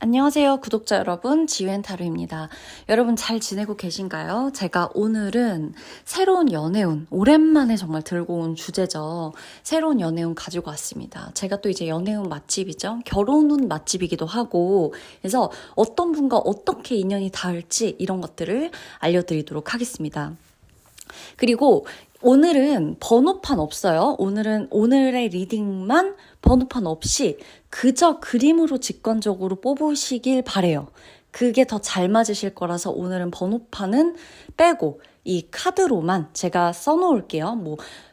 안녕하세요, 구독자 여러분. 지웬타로입니다. 여러분 잘 지내고 계신가요? 제가 오늘은 새로운 연애운, 오랜만에 정말 들고 온 주제죠. 새로운 연애운 가지고 왔습니다. 제가 또 이제 연애운 맛집이죠. 결혼운 맛집이기도 하고, 그래서 어떤 분과 어떻게 인연이 닿을지 이런 것들을 알려드리도록 하겠습니다. 그리고 오늘은 번호판 없어요. 오늘의 리딩만 번호판 없이 그저 그림으로 직관적으로 뽑으시길 바래요. 그게 더 잘 맞으실 거라서 오늘은 번호판은 빼고 이 카드로만 제가 써놓을게요.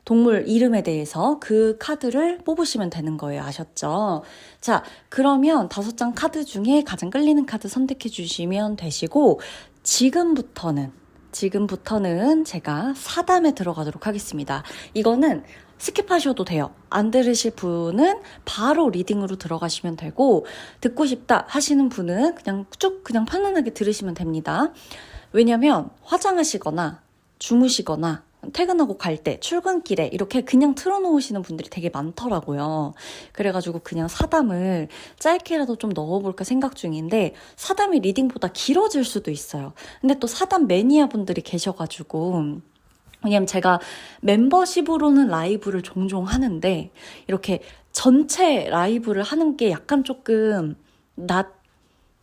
동물 이름에 대해서 그 카드를 뽑으시면 되는 거예요. 아셨죠? 자, 그러면 5장 카드 중에 가장 끌리는 카드 선택해 주시면 되시고 지금부터는 제가 사담에 들어가도록 하겠습니다. 이거는 스킵하셔도 돼요. 안 들으실 분은 바로 리딩으로 들어가시면 되고, 듣고 싶다 하시는 분은 그냥 편안하게 들으시면 됩니다. 왜냐면 화장하시거나 주무시거나 퇴근하고 갈 때 출근길에 이렇게 그냥 틀어놓으시는 분들이 되게 많더라고요. 그래가지고 그냥 사담을 짧게라도 좀 넣어볼까 생각 중인데 사담이 리딩보다 길어질 수도 있어요. 근데 또 사담 매니아 분들이 계셔가지고 왜냐면 제가 멤버십으로는 라이브를 종종 하는데 이렇게 전체 라이브를 하는 게 약간 조금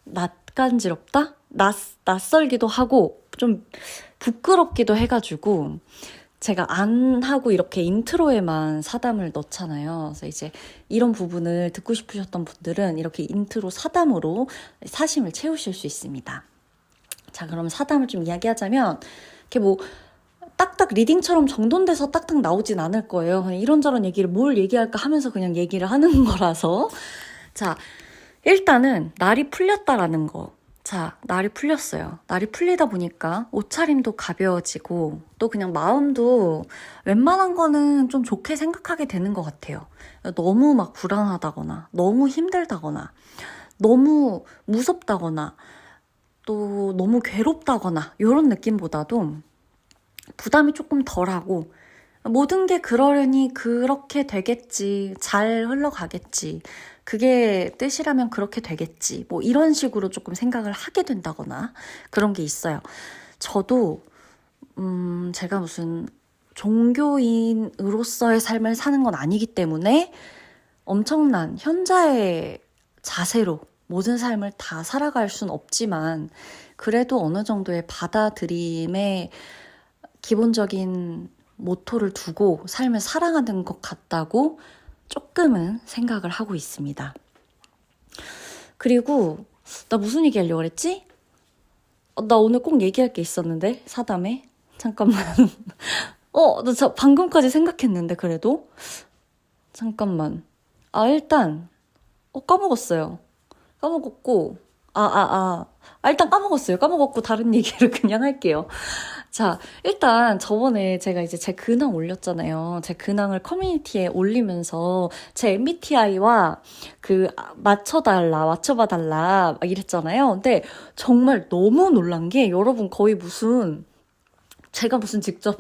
낯간지럽다? 낯설기도 하고 좀 부끄럽기도 해가지고 제가 안 하고 이렇게 인트로에만 사담을 넣잖아요. 그래서 이제 이런 부분을 듣고 싶으셨던 분들은 이렇게 인트로 사담으로 사심을 채우실 수 있습니다. 자, 그럼 사담을 좀 이야기하자면 이렇게 딱딱 리딩처럼 정돈돼서 딱딱 나오진 않을 거예요. 그냥 이런저런 얘기를 뭘 얘기할까 하면서 그냥 얘기를 하는 거라서. 자, 일단은 날이 풀렸다라는 거. 자, 날이 풀렸어요. 날이 풀리다 보니까 옷차림도 가벼워지고 또 그냥 마음도 웬만한 거는 좀 좋게 생각하게 되는 것 같아요. 너무 막 불안하다거나 너무 힘들다거나 너무 무섭다거나 또 너무 괴롭다거나 이런 느낌보다도 부담이 조금 덜하고 모든 게 그러려니 그렇게 되겠지, 잘 흘러가겠지, 그게 뜻이라면 그렇게 되겠지, 이런 식으로 조금 생각을 하게 된다거나 그런 게 있어요. 저도 제가 무슨 종교인으로서의 삶을 사는 건 아니기 때문에 엄청난 현자의 자세로 모든 삶을 다 살아갈 순 없지만 그래도 어느 정도의 받아들임에 기본적인 모토를 두고 삶을 살아가는 것 같다고 조금은 생각을 하고 있습니다. 그리고 나 무슨 얘기 하려고 그랬지? 나 오늘 꼭 얘기할 게 있었는데 사담에 잠깐만 나 방금까지 생각했는데 그래도 잠깐만 일단 까먹었어요. 까먹었고 일단 까먹었고 다른 얘기를 그냥 할게요. 자, 일단 저번에 제가 이제 제 근황 올렸잖아요. 제 근황을 커뮤니티에 올리면서 제 MBTI와 맞춰봐달라 막 이랬잖아요. 근데 정말 너무 놀란 게 여러분 거의 제가 무슨 직접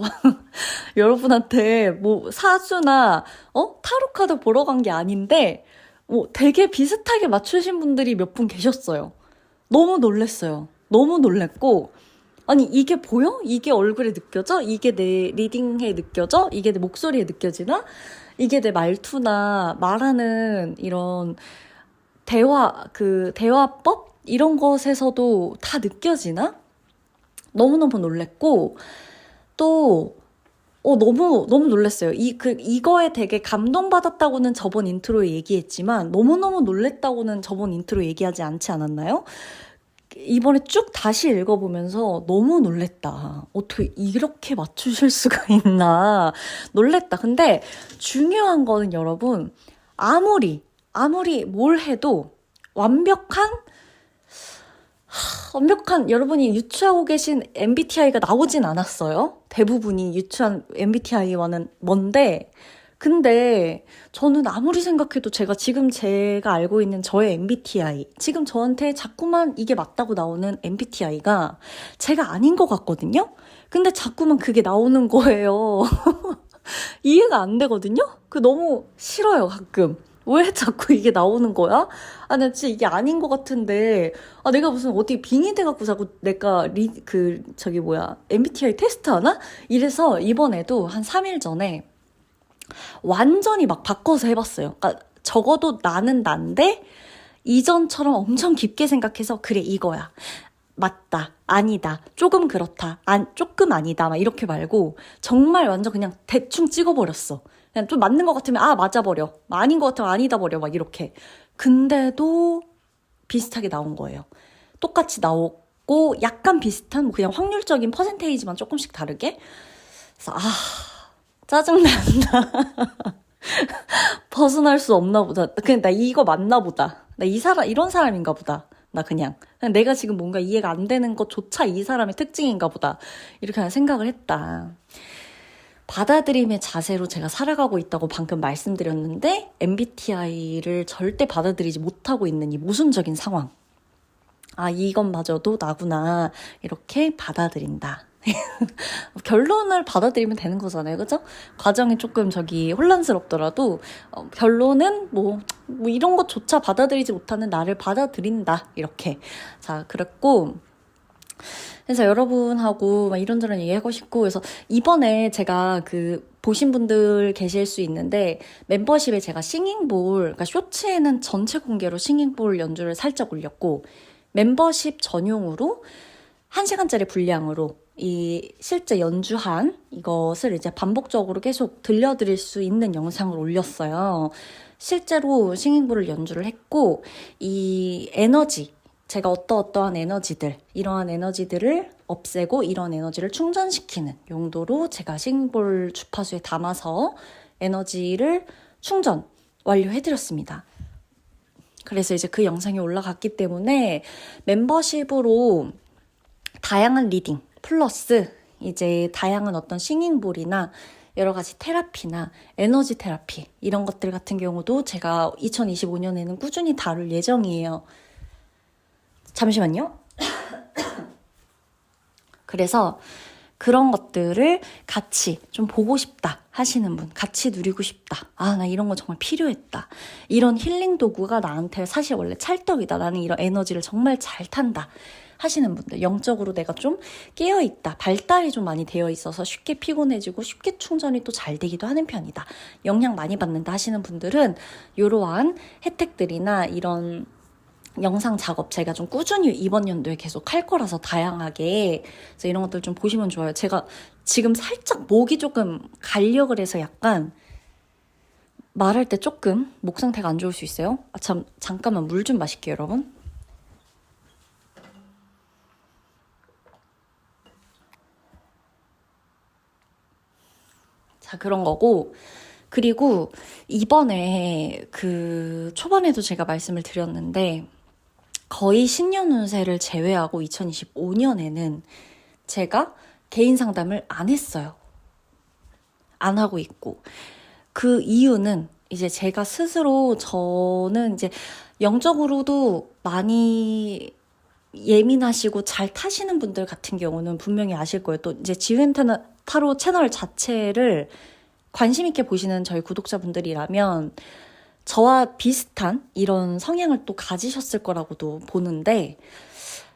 여러분한테 사주나 타로 카드 보러 간 게 아닌데 되게 비슷하게 맞추신 분들이 몇 분 계셨어요. 너무 놀랬어요. 너무 놀랬고 아니 이게 보여? 이게 얼굴에 느껴져? 이게 내 리딩에 느껴져? 이게 내 목소리에 느껴지나? 이게 내 말투나 말하는 이런 대화법? 이런 것에서도 다 느껴지나? 너무너무 놀랬고 또 너무 놀랐어요. 이거에 되게 감동받았다고는 저번 인트로에 얘기했지만 너무너무 놀랬다고는 저번 인트로 얘기하지 않지 않았나요? 이번에 쭉 다시 읽어보면서 너무 놀랬다. 어떻게 이렇게 맞추실 수가 있나. 놀랬다. 근데 중요한 거는 여러분, 아무리 뭘 해도 완벽한 여러분이 유추하고 계신 MBTI가 나오진 않았어요. 대부분이 유추한 MBTI와는 뭔데 근데 저는 아무리 생각해도 제가 알고 있는 저의 MBTI, 지금 저한테 자꾸만 이게 맞다고 나오는 MBTI가 제가 아닌 것 같거든요? 근데 자꾸만 그게 나오는 거예요. 이해가 안 되거든요? 너무 싫어요, 가끔. 왜 자꾸 이게 나오는 거야? 아, 나 진짜 이게 아닌 것 같은데. 아, 내가 무슨 어디 빙의 돼갖고 자꾸 내가 MBTI 테스트 하나? 이래서 이번에도 한 3일 전에 완전히 막 바꿔서 해봤어요. 그러니까 적어도 나는 난데 이전처럼 엄청 깊게 생각해서 그래 이거야. 맞다, 아니다, 조금 그렇다, 조금 아니다 막 이렇게 말고 정말 완전 그냥 대충 찍어버렸어. 그냥 좀 맞는 것 같으면 맞아버려. 아닌 것 같으면 아니다 버려 막 이렇게. 근데도 비슷하게 나온 거예요. 똑같이 나오고 약간 비슷한 뭐 그냥 확률적인 퍼센테이지만 조금씩 다르게. 그래서 짜증난다. 벗어날 수 없나 보다. 그냥 나 이거 맞나 보다. 나 이런 사람인가 보다. 나 그냥 내가 지금 뭔가 이해가 안 되는 것조차 이 사람의 특징인가 보다. 이렇게 그냥 생각을 했다. 받아들임의 자세로 제가 살아가고 있다고 방금 말씀드렸는데 MBTI를 절대 받아들이지 못하고 있는 이 모순적인 상황. 이것마저도 나구나. 이렇게 받아들인다. 결론을 받아들이면 되는 거잖아요. 그죠? 과정이 조금 혼란스럽더라도 결론은 뭐 이런 것조차 받아들이지 못하는 나를 받아들인다. 이렇게. 자, 그랬고 그래서 여러분하고 막 이런저런 얘기하고 싶고 그래서 이번에 제가 보신 분들 계실 수 있는데 멤버십에 제가 싱잉볼, 그러니까 쇼츠에는 전체 공개로 싱잉볼 연주를 살짝 올렸고 멤버십 전용으로 1시간짜리 분량으로 이 실제 연주한 이것을 이제 반복적으로 계속 들려드릴 수 있는 영상을 올렸어요. 실제로 싱잉볼을 연주를 했고 이 에너지, 제가 어떠한 에너지들, 이러한 에너지들을 없애고 이런 에너지를 충전시키는 용도로 제가 싱잉볼 주파수에 담아서 에너지를 충전 완료해드렸습니다. 그래서 이제 그 영상이 올라갔기 때문에 멤버십으로 다양한 리딩 플러스 이제 다양한 어떤 싱잉볼이나 여러 가지 테라피나 에너지 테라피 이런 것들 같은 경우도 제가 2025년에는 꾸준히 다룰 예정이에요. 잠시만요. 그래서 그런 것들을 같이 좀 보고 싶다 하시는 분, 같이 누리고 싶다. 나 이런 거 정말 필요했다. 이런 힐링 도구가 나한테 사실 원래 찰떡이다. 나는 이런 에너지를 정말 잘 탄다. 하시는 분들, 영적으로 내가 좀 깨어있다. 발달이 좀 많이 되어 있어서 쉽게 피곤해지고 쉽게 충전이 또 잘 되기도 하는 편이다. 영향 많이 받는다 하시는 분들은 이러한 혜택들이나 이런 영상 작업 제가 좀 꾸준히 이번 연도에 계속 할 거라서 다양하게 그래서 이런 것들 좀 보시면 좋아요. 제가 지금 살짝 목이 조금 가려고 해서 약간 말할 때 조금 목 상태가 안 좋을 수 있어요. 잠깐만 물 좀 마실게요, 여러분. 자, 그런 거고. 그리고 이번에 초반에도 제가 말씀을 드렸는데 거의 신년 운세를 제외하고 2025년에는 제가 개인 상담을 안 했어요. 안 하고 있고. 그 이유는 이제 제가 스스로 저는 이제 영적으로도 많이 예민하시고 잘 타시는 분들 같은 경우는 분명히 아실 거예요. 또 이제 지웬 타로 채널 자체를 관심 있게 보시는 저희 구독자분들이라면 저와 비슷한 이런 성향을 또 가지셨을 거라고도 보는데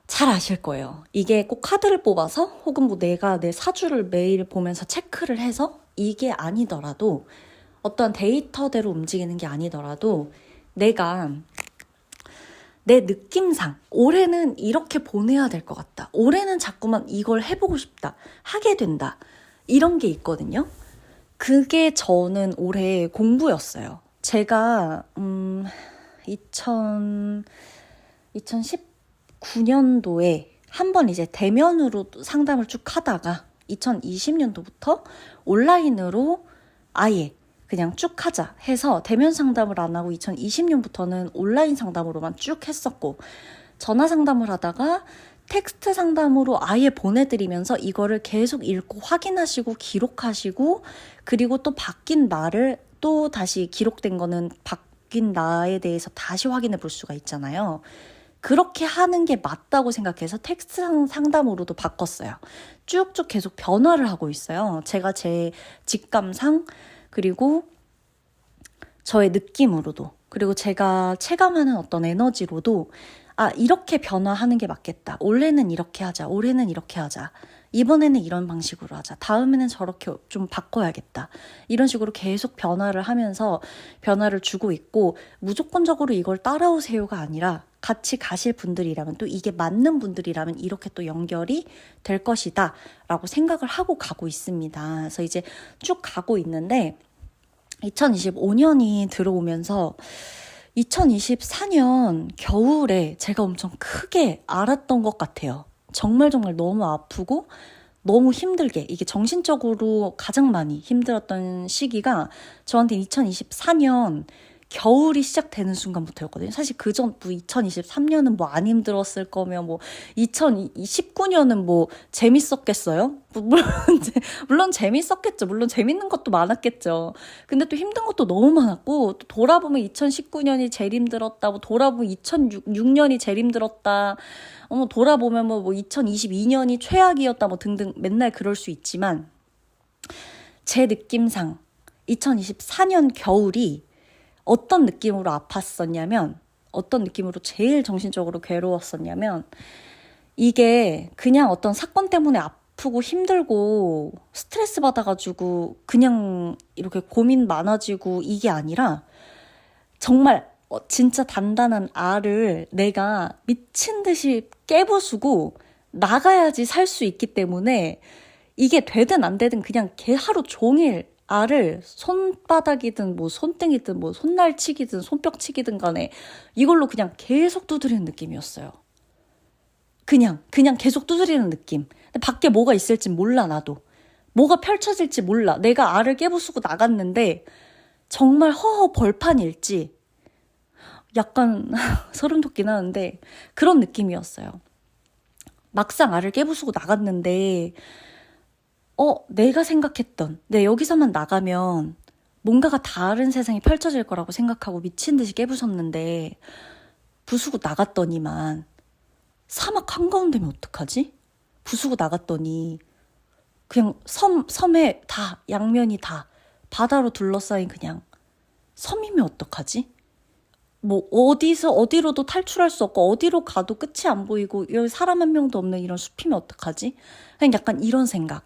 잘 아실 거예요. 이게 꼭 카드를 뽑아서 혹은 뭐 내가 내 사주를 매일 보면서 체크를 해서 이게 아니더라도 어떤 데이터대로 움직이는 게 아니더라도 내가 내 느낌상 올해는 이렇게 보내야 될 것 같다. 올해는 자꾸만 이걸 해보고 싶다. 하게 된다. 이런 게 있거든요. 그게 저는 올해 공부였어요. 제가 2019년도에 한번 이제 대면으로 상담을 쭉 하다가 2020년도부터 온라인으로 아예 그냥 쭉 하자 해서 대면 상담을 안 하고 2020년부터는 온라인 상담으로만 쭉 했었고 전화 상담을 하다가 텍스트 상담으로 아예 보내드리면서 이거를 계속 읽고 확인하시고 기록하시고 그리고 또 바뀐 나를 또 다시 기록된 거는 바뀐 나에 대해서 다시 확인해 볼 수가 있잖아요. 그렇게 하는 게 맞다고 생각해서 텍스트 상담으로도 바꿨어요. 쭉쭉 계속 변화를 하고 있어요. 제가 제 직감상 그리고 저의 느낌으로도 그리고 제가 체감하는 어떤 에너지로도 아, 이렇게 변화하는 게 맞겠다. 올해는 이렇게 하자. 올해는 이렇게 하자. 이번에는 이런 방식으로 하자. 다음에는 저렇게 좀 바꿔야겠다. 이런 식으로 계속 변화를 하면서 변화를 주고 있고 무조건적으로 이걸 따라오세요가 아니라 같이 가실 분들이라면 또 이게 맞는 분들이라면 이렇게 또 연결이 될 것이다 라고 생각을 하고 가고 있습니다. 그래서 이제 쭉 가고 있는데 2025년이 들어오면서 2024년 겨울에 제가 엄청 크게 알았던 것 같아요. 정말 너무 아프고 너무 힘들게 이게 정신적으로 가장 많이 힘들었던 시기가 저한테 2024년 겨울이 시작되는 순간부터였거든요. 사실 그전 2023년은 뭐 안 힘들었을 거면 뭐 2019년은 뭐 재밌었겠어요? 물론 재밌었겠죠. 물론 재밌는 것도 많았겠죠. 근데 또 힘든 것도 너무 많았고 또 돌아보면 2019년이 제일 힘들었다. 뭐 돌아보면 2006년이 제일 힘들었다. 돌아보면 뭐 2022년이 최악이었다. 뭐 등등 맨날 그럴 수 있지만 제 느낌상 2024년 겨울이 어떤 느낌으로 아팠었냐면 어떤 느낌으로 제일 정신적으로 괴로웠었냐면 이게 그냥 어떤 사건 때문에 아프고 힘들고 스트레스 받아가지고 그냥 이렇게 고민 많아지고 이게 아니라 정말 진짜 단단한 알을 내가 미친 듯이 깨부수고 나가야지 살 수 있기 때문에 이게 되든 안 되든 그냥 하루 종일 알을 손바닥이든 뭐 손등이든 뭐 손날치기든 손뼉치기든 간에 이걸로 그냥 계속 두드리는 느낌이었어요. 그냥 계속 두드리는 느낌. 근데 밖에 뭐가 있을지 몰라 나도. 뭐가 펼쳐질지 몰라. 내가 알을 깨부수고 나갔는데 정말 허허 벌판일지 약간 소름 돋긴 하는데 그런 느낌이었어요. 막상 알을 깨부수고 나갔는데 내가 생각했던, 여기서만 나가면 뭔가가 다른 세상이 펼쳐질 거라고 생각하고 미친 듯이 깨부쉈는데, 부수고 나갔더니만, 사막 한가운데면 어떡하지? 부수고 나갔더니, 그냥 섬에 다, 양면이 다, 바다로 둘러싸인 그냥 섬이면 어떡하지? 뭐, 어디로도 탈출할 수 없고, 어디로 가도 끝이 안 보이고, 여기 사람 한 명도 없는 이런 숲이면 어떡하지? 그냥 약간 이런 생각.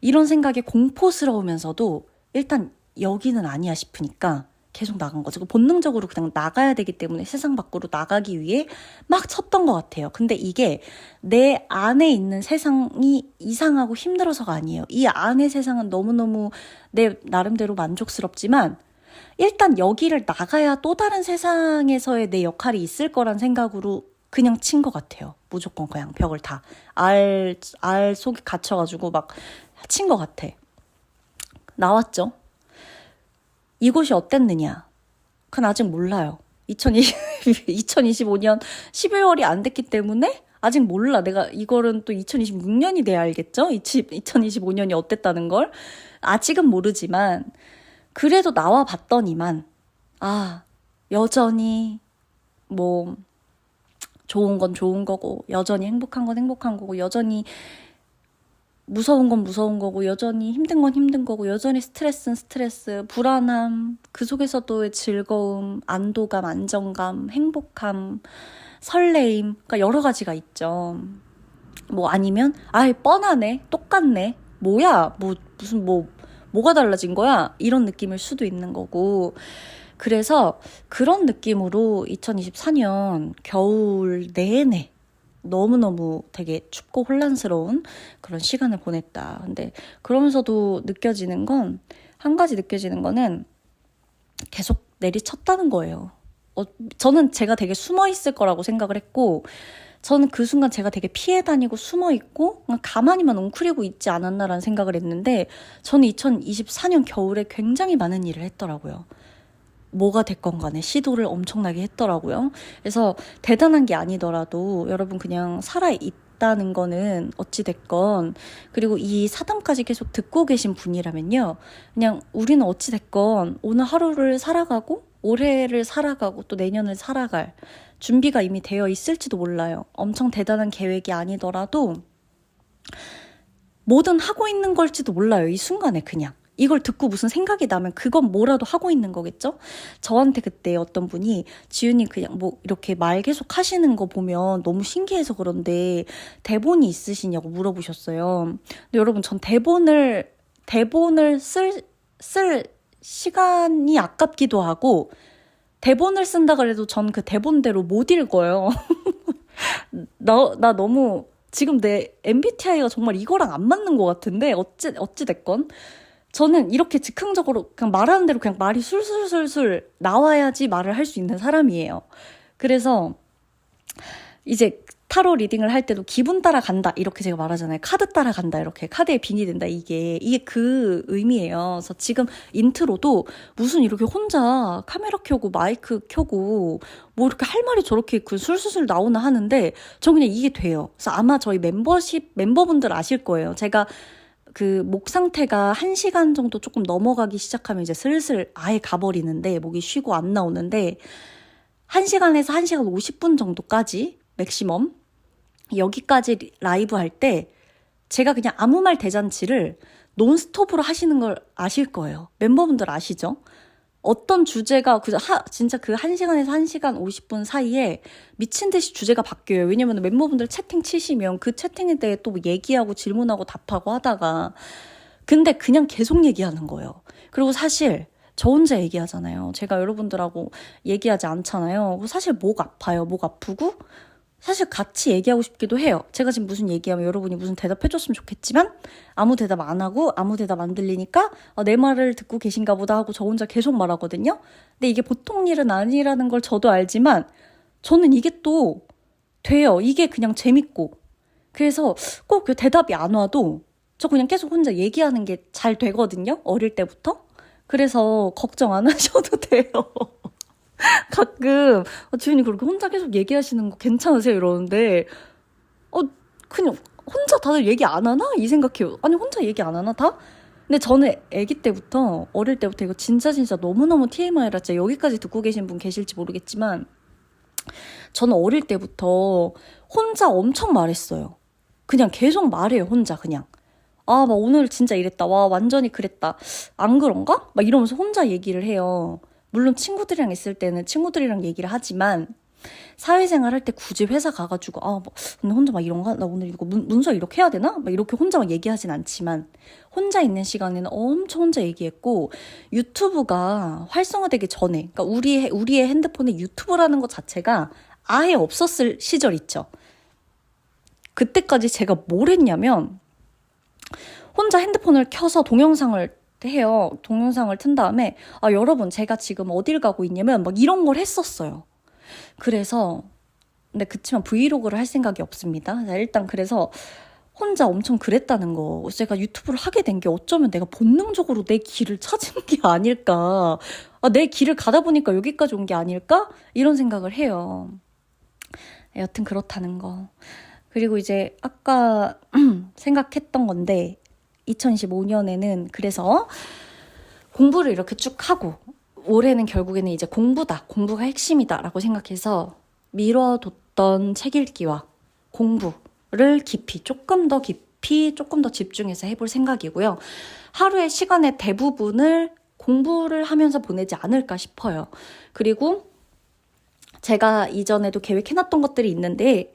이런 생각이 공포스러우면서도 일단 여기는 아니야 싶으니까 계속 나간 거죠. 본능적으로 그냥 나가야 되기 때문에 세상 밖으로 나가기 위해 막 쳤던 것 같아요. 근데 이게 내 안에 있는 세상이 이상하고 힘들어서가 아니에요. 이 안의 세상은 너무너무 내 나름대로 만족스럽지만 일단 여기를 나가야 또 다른 세상에서의 내 역할이 있을 거란 생각으로 그냥 친 것 같아요. 무조건 그냥 벽을 다 알 속에 갇혀가지고 막 친 것 같아. 나왔죠. 이곳이 어땠느냐? 그건 아직 몰라요. 2025년 12월이 안 됐기 때문에 아직 몰라. 내가 이거는 또 2026년이 돼야 알겠죠? 2025년이 어땠다는 걸. 아직은 모르지만 그래도 나와 봤더니만 여전히 뭐 좋은 건 좋은 거고 여전히 행복한 건 행복한 거고 여전히 무서운 건 무서운 거고 여전히 힘든 건 힘든 거고 여전히 스트레스는 스트레스, 불안함, 그 속에서도의 즐거움, 안도감, 안정감, 행복함, 설레임, 그러니까 여러 가지가 있죠. 뭐 아니면 뻔하네, 똑같네, 뭐야, 무슨 뭐가 달라진 거야? 이런 느낌일 수도 있는 거고. 그래서 그런 느낌으로 2024년 겨울 내내 너무너무 되게 춥고 혼란스러운 그런 시간을 보냈다. 근데 그러면서도 한 가지 느껴지는 거는 계속 내리쳤다는 거예요. 저는 제가 되게 숨어 있을 거라고 생각을 했고, 저는 그 순간 제가 되게 피해 다니고 숨어 있고 가만히만 웅크리고 있지 않았나라는 생각을 했는데, 저는 2024년 겨울에 굉장히 많은 일을 했더라고요. 뭐가 됐건 간에 시도를 엄청나게 했더라고요. 그래서 대단한 게 아니더라도 여러분 그냥 살아있다는 거는 어찌됐건, 그리고 이 사담까지 계속 듣고 계신 분이라면요, 그냥 우리는 어찌됐건 오늘 하루를 살아가고 올해를 살아가고 또 내년을 살아갈 준비가 이미 되어 있을지도 몰라요. 엄청 대단한 계획이 아니더라도 뭐든 하고 있는 걸지도 몰라요. 이 순간에 그냥 이걸 듣고 무슨 생각이 나면 그건 뭐라도 하고 있는 거겠죠? 저한테 그때 어떤 분이 지윤이 그냥 뭐 이렇게 말 계속 하시는 거 보면 너무 신기해서 그런데 대본이 있으시냐고 물어보셨어요. 근데 여러분 전 대본을 쓸 시간이 아깝기도 하고 대본을 쓴다 그래도 전 그 대본대로 못 읽어요. 나 너무 지금 내 MBTI가 정말 이거랑 안 맞는 것 같은데 어찌 됐건 저는 이렇게 즉흥적으로 그냥 말하는 대로 그냥 말이 술술술술 나와야지 말을 할 수 있는 사람이에요. 그래서 이제 타로 리딩을 할 때도 기분 따라 간다 이렇게 제가 말하잖아요. 카드 따라 간다 이렇게 카드에 빙이 된다 이게 그 의미예요. 그래서 지금 인트로도 무슨 이렇게 혼자 카메라 켜고 마이크 켜고 뭐 이렇게 할 말이 저렇게 그 술술술 나오나 하는데 저 그냥 이게 돼요. 그래서 아마 저희 멤버분들 아실 거예요. 제가 그 목 상태가 1시간 정도 조금 넘어가기 시작하면 이제 슬슬 아예 가버리는데 목이 쉬고 안 나오는데 1시간에서 1시간 50분 정도까지 맥시멈 여기까지 라이브 할 때 제가 그냥 아무 말 대잔치를 논스톱으로 하시는 걸 아실 거예요. 멤버분들 아시죠? 어떤 주제가 진짜 그 1시간에서 1시간 50분 사이에 미친 듯이 주제가 바뀌어요. 왜냐면 멤버분들 채팅 치시면 그 채팅에 대해 또 얘기하고 질문하고 답하고 하다가 근데 그냥 계속 얘기하는 거예요. 그리고 사실 저 혼자 얘기하잖아요. 제가 여러분들하고 얘기하지 않잖아요. 사실 목 아파요. 목 아프고 사실 같이 얘기하고 싶기도 해요. 제가 지금 무슨 얘기하면 여러분이 무슨 대답해줬으면 좋겠지만 아무 대답 안 하고 아무 대답 안 들리니까 내 말을 듣고 계신가 보다 하고 저 혼자 계속 말하거든요. 근데 이게 보통 일은 아니라는 걸 저도 알지만 저는 이게 또 돼요. 이게 그냥 재밌고 그래서 꼭 그 대답이 안 와도 저 그냥 계속 혼자 얘기하는 게 잘 되거든요. 어릴 때부터. 그래서 걱정 안 하셔도 돼요. 가끔 지훈이 그렇게 혼자 계속 얘기하시는 거 괜찮으세요? 이러는데 그냥 혼자 다들 얘기 안 하나? 이 생각해요. 아니 혼자 얘기 안 하나 다? 근데 저는 아기 때부터 어릴 때부터 이거 진짜 너무너무 TMI라 진짜 여기까지 듣고 계신 분 계실지 모르겠지만 저는 어릴 때부터 혼자 엄청 말했어요. 그냥 계속 말해요. 혼자 그냥. 막 오늘 진짜 이랬다. 와 완전히 그랬다. 안 그런가? 막 이러면서 혼자 얘기를 해요. 물론 친구들이랑 있을 때는 친구들이랑 얘기를 하지만 사회생활 할 때 굳이 회사 가가지고 뭐 근데 혼자 막 이런가? 나 오늘 이거 문서 이렇게 해야 되나? 막 이렇게 혼자 막 얘기하진 않지만 혼자 있는 시간에는 엄청 혼자 얘기했고 유튜브가 활성화되기 전에 그러니까 우리의 핸드폰에 유튜브라는 것 자체가 아예 없었을 시절 있죠. 그때까지 제가 뭘 했냐면 혼자 핸드폰을 켜서 동영상을 해요. 동영상을 튼 다음에 여러분 제가 지금 어딜 가고 있냐면 막 이런 걸 했었어요. 그래서 근데 그치만 브이로그를 할 생각이 없습니다. 일단 그래서 혼자 엄청 그랬다는 거. 제가 유튜브를 하게 된 게 어쩌면 내가 본능적으로 내 길을 찾은 게 아닐까. 내 길을 가다 보니까 여기까지 온 게 아닐까? 이런 생각을 해요. 여튼 그렇다는 거. 그리고 이제 아까 생각했던 건데 2025년에는 그래서 공부를 이렇게 쭉 하고 올해는 결국에는 이제 공부가 핵심이다라고 생각해서 미뤄뒀던 책 읽기와 공부를 조금 더 집중해서 해볼 생각이고요. 하루의 시간의 대부분을 공부를 하면서 보내지 않을까 싶어요. 그리고 제가 이전에도 계획해놨던 것들이 있는데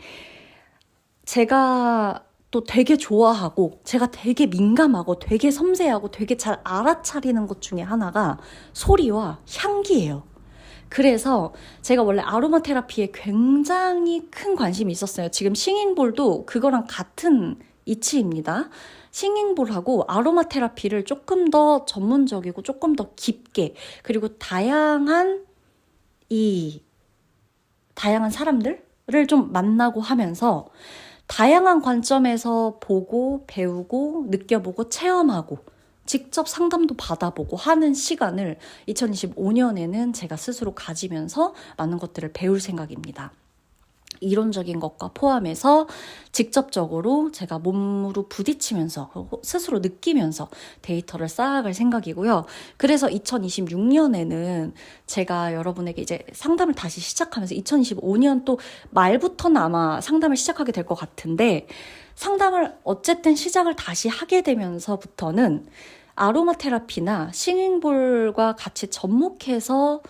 제가 또 되게 좋아하고 제가 되게 민감하고 되게 섬세하고 되게 잘 알아차리는 것 중에 하나가 소리와 향기예요. 그래서 제가 원래 아로마 테라피에 굉장히 큰 관심이 있었어요. 지금 싱잉볼도 그거랑 같은 이치입니다. 싱잉볼하고 아로마 테라피를 조금 더 전문적이고 조금 더 깊게 그리고 다양한 사람들을 좀 만나고 하면서 다양한 관점에서 보고 배우고 느껴보고 체험하고 직접 상담도 받아보고 하는 시간을 2025년에는 제가 스스로 가지면서 많은 것들을 배울 생각입니다. 이론적인 것과 포함해서 직접적으로 제가 몸으로 부딪히면서 스스로 느끼면서 데이터를 쌓아갈 생각이고요. 그래서 2026년에는 제가 여러분에게 이제 상담을 다시 시작하면서 2025년 또 말부터는 아마 상담을 시작하게 될 것 같은데 상담을 어쨌든 시작을 다시 하게 되면서부터는 아로마 테라피나 싱잉볼과 같이 접목해서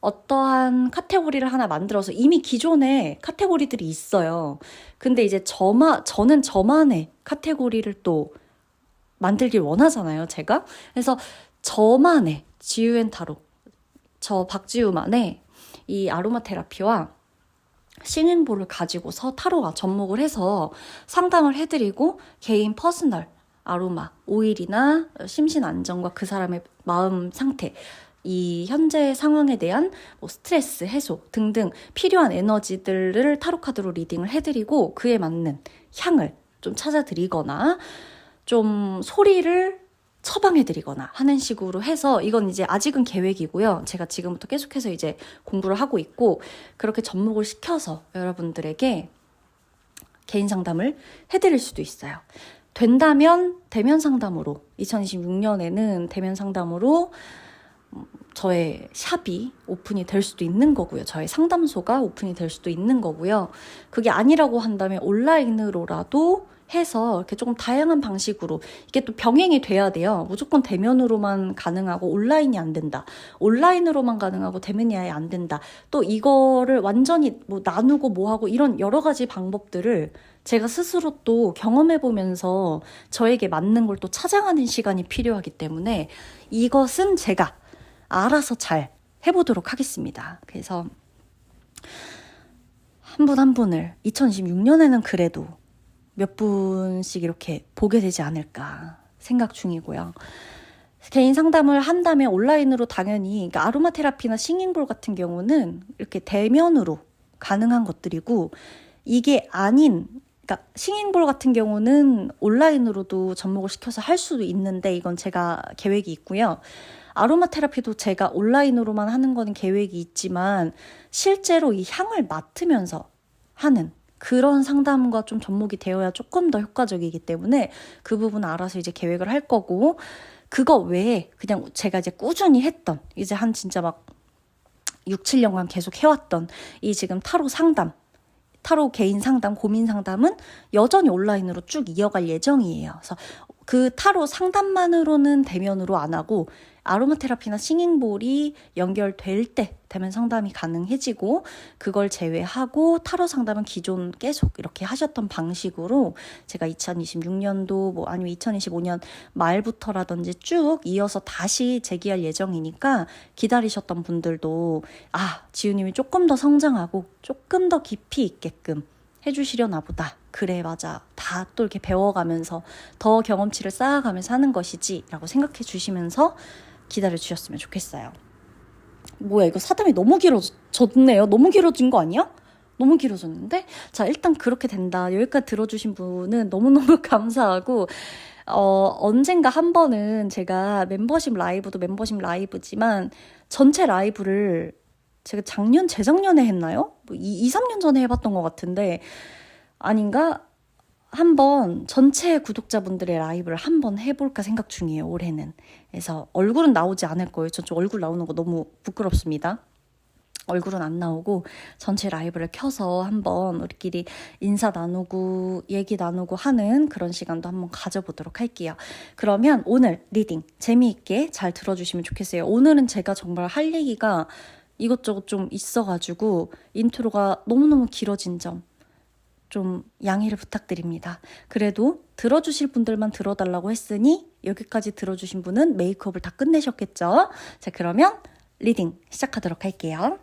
어떠한 카테고리를 하나 만들어서 이미 기존에 카테고리들이 있어요. 근데 이제 저는 저만의 카테고리를 또 만들길 원하잖아요, 제가. 그래서 저만의 지유앤타로, 저 박지우만의 이 아로마 테라피와 싱잉볼을 가지고서 타로와 접목을 해서 상담을 해드리고 개인 퍼스널 아로마, 오일이나 심신 안정과 그 사람의 마음 상태, 이 현재 상황에 대한 뭐 스트레스 해소 등등 필요한 에너지들을 타로 카드로 리딩을 해드리고 그에 맞는 향을 좀 찾아드리거나 좀 소리를 처방해드리거나 하는 식으로 해서 이건 이제 아직은 계획이고요. 제가 지금부터 계속해서 이제 공부를 하고 있고 그렇게 접목을 시켜서 여러분들에게 개인 상담을 해드릴 수도 있어요. 된다면 대면 상담으로 2026년에는 대면 상담으로 저의 샵이 오픈이 될 수도 있는 거고요. 저의 상담소가 오픈이 될 수도 있는 거고요. 그게 아니라고 한다면 온라인으로라도 해서 이렇게 조금 다양한 방식으로 이게 또 병행이 돼야 돼요. 무조건 대면으로만 가능하고 온라인이 안 된다. 온라인으로만 가능하고 대면이 아예 안 된다. 또 이거를 완전히 뭐 나누고 뭐하고 이런 여러 가지 방법들을 제가 스스로 또 경험해보면서 저에게 맞는 걸 또 찾아가는 시간이 필요하기 때문에 이것은 제가 알아서 잘 해보도록 하겠습니다. 그래서 한 분 한 분을 2026년에는 그래도 몇 분씩 이렇게 보게 되지 않을까 생각 중이고요. 개인 상담을 한다면 온라인으로 당연히 그러니까 아로마 테라피나 싱잉볼 같은 경우는 이렇게 대면으로 가능한 것들이고 이게 아닌 그러니까 싱잉볼 같은 경우는 온라인으로도 접목을 시켜서 할 수도 있는데 이건 제가 계획이 있고요. 아로마 테라피도 제가 온라인으로만 하는 거는 계획이 있지만 실제로 이 향을 맡으면서 하는 그런 상담과 좀 접목이 되어야 조금 더 효과적이기 때문에 그 부분 알아서 이제 계획을 할 거고 그거 외에 그냥 제가 이제 꾸준히 했던 이제 한 진짜 막 6, 7년간 계속 해왔던 이 지금 타로 상담 타로 개인 상담, 고민 상담은 여전히 온라인으로 쭉 이어갈 예정이에요. 그래서 그 타로 상담만으로는 대면으로 안 하고 아로마 테라피나 싱잉볼이 연결될 때 대면 상담이 가능해지고 그걸 제외하고 타로 상담은 기존 계속 이렇게 하셨던 방식으로 제가 2026년도 뭐 아니면 2025년 말부터라든지 쭉 이어서 다시 재기할 예정이니까 기다리셨던 분들도 지우님이 조금 더 성장하고 조금 더 깊이 있게끔 해주시려나 보다. 그래 맞아. 다 또 이렇게 배워가면서 더 경험치를 쌓아가면서 하는 것이지 라고 생각해 주시면서 기다려 주셨으면 좋겠어요. 뭐야 이거 사담이 너무 길어졌네요. 너무 길어진 거 아니야? 너무 길어졌는데? 자 일단 그렇게 된다. 여기까지 들어주신 분은 너무너무 감사하고 언젠가 한 번은 제가 멤버십 라이브도 멤버십 라이브지만 전체 라이브를 제가 재작년에 했나요? 뭐 3년 전에 해봤던 것 같은데 아닌가? 한번 전체 구독자분들의 라이브를 한번 해볼까 생각 중이에요, 올해는. 그래서 얼굴은 나오지 않을 거예요. 저 얼굴 나오는 거 너무 부끄럽습니다. 얼굴은 안 나오고 전체 라이브를 켜서 한번 우리끼리 인사 나누고 얘기 나누고 하는 그런 시간도 한번 가져보도록 할게요. 그러면 오늘 리딩 재미있게 잘 들어주시면 좋겠어요. 오늘은 제가 정말 할 얘기가 이것저것 좀 있어가지고 인트로가 너무너무 길어진 점 좀 양해를 부탁드립니다. 그래도 들어주실 분들만 들어달라고 했으니 여기까지 들어주신 분은 메이크업을 다 끝내셨겠죠? 자, 그러면 리딩 시작하도록 할게요.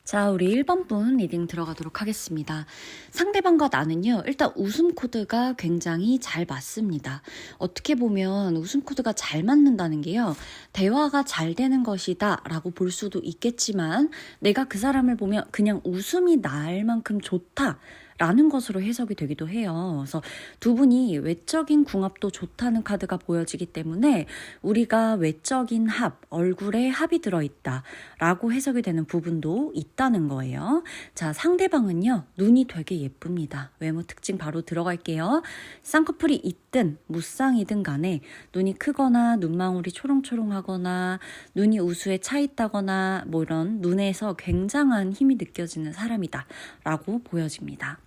자, 우리 1번 분 리딩 들어가도록 하겠습니다. 상대방과 나는요, 일단 웃음 코드가 굉장히 잘 맞습니다. 어떻게 보면 웃음 코드가 잘 맞는다는 게요, 대화가 잘 되는 것이다 라고 볼 수도 있겠지만, 내가 그 사람을 보면 그냥 웃음이 날 만큼 좋다 라는 것으로 해석이 되기도 해요. 그래서 두 분이 외적인 궁합도 좋다는 카드가 보여지기 때문에 우리가 외적인 합, 얼굴에 합이 들어있다 라고 해석이 되는 부분도 있다는 거예요. 자, 상대방은요, 눈이 되게 예쁩니다. 외모 특징 바로 들어갈게요. 쌍꺼풀이 있든 무쌍이든 간에 눈이 크거나 눈망울이 초롱초롱하거나 눈이 우수에 차 있다거나 뭐 이런 눈에서 굉장한 힘이 느껴지는 사람이다 라고 보여집니다.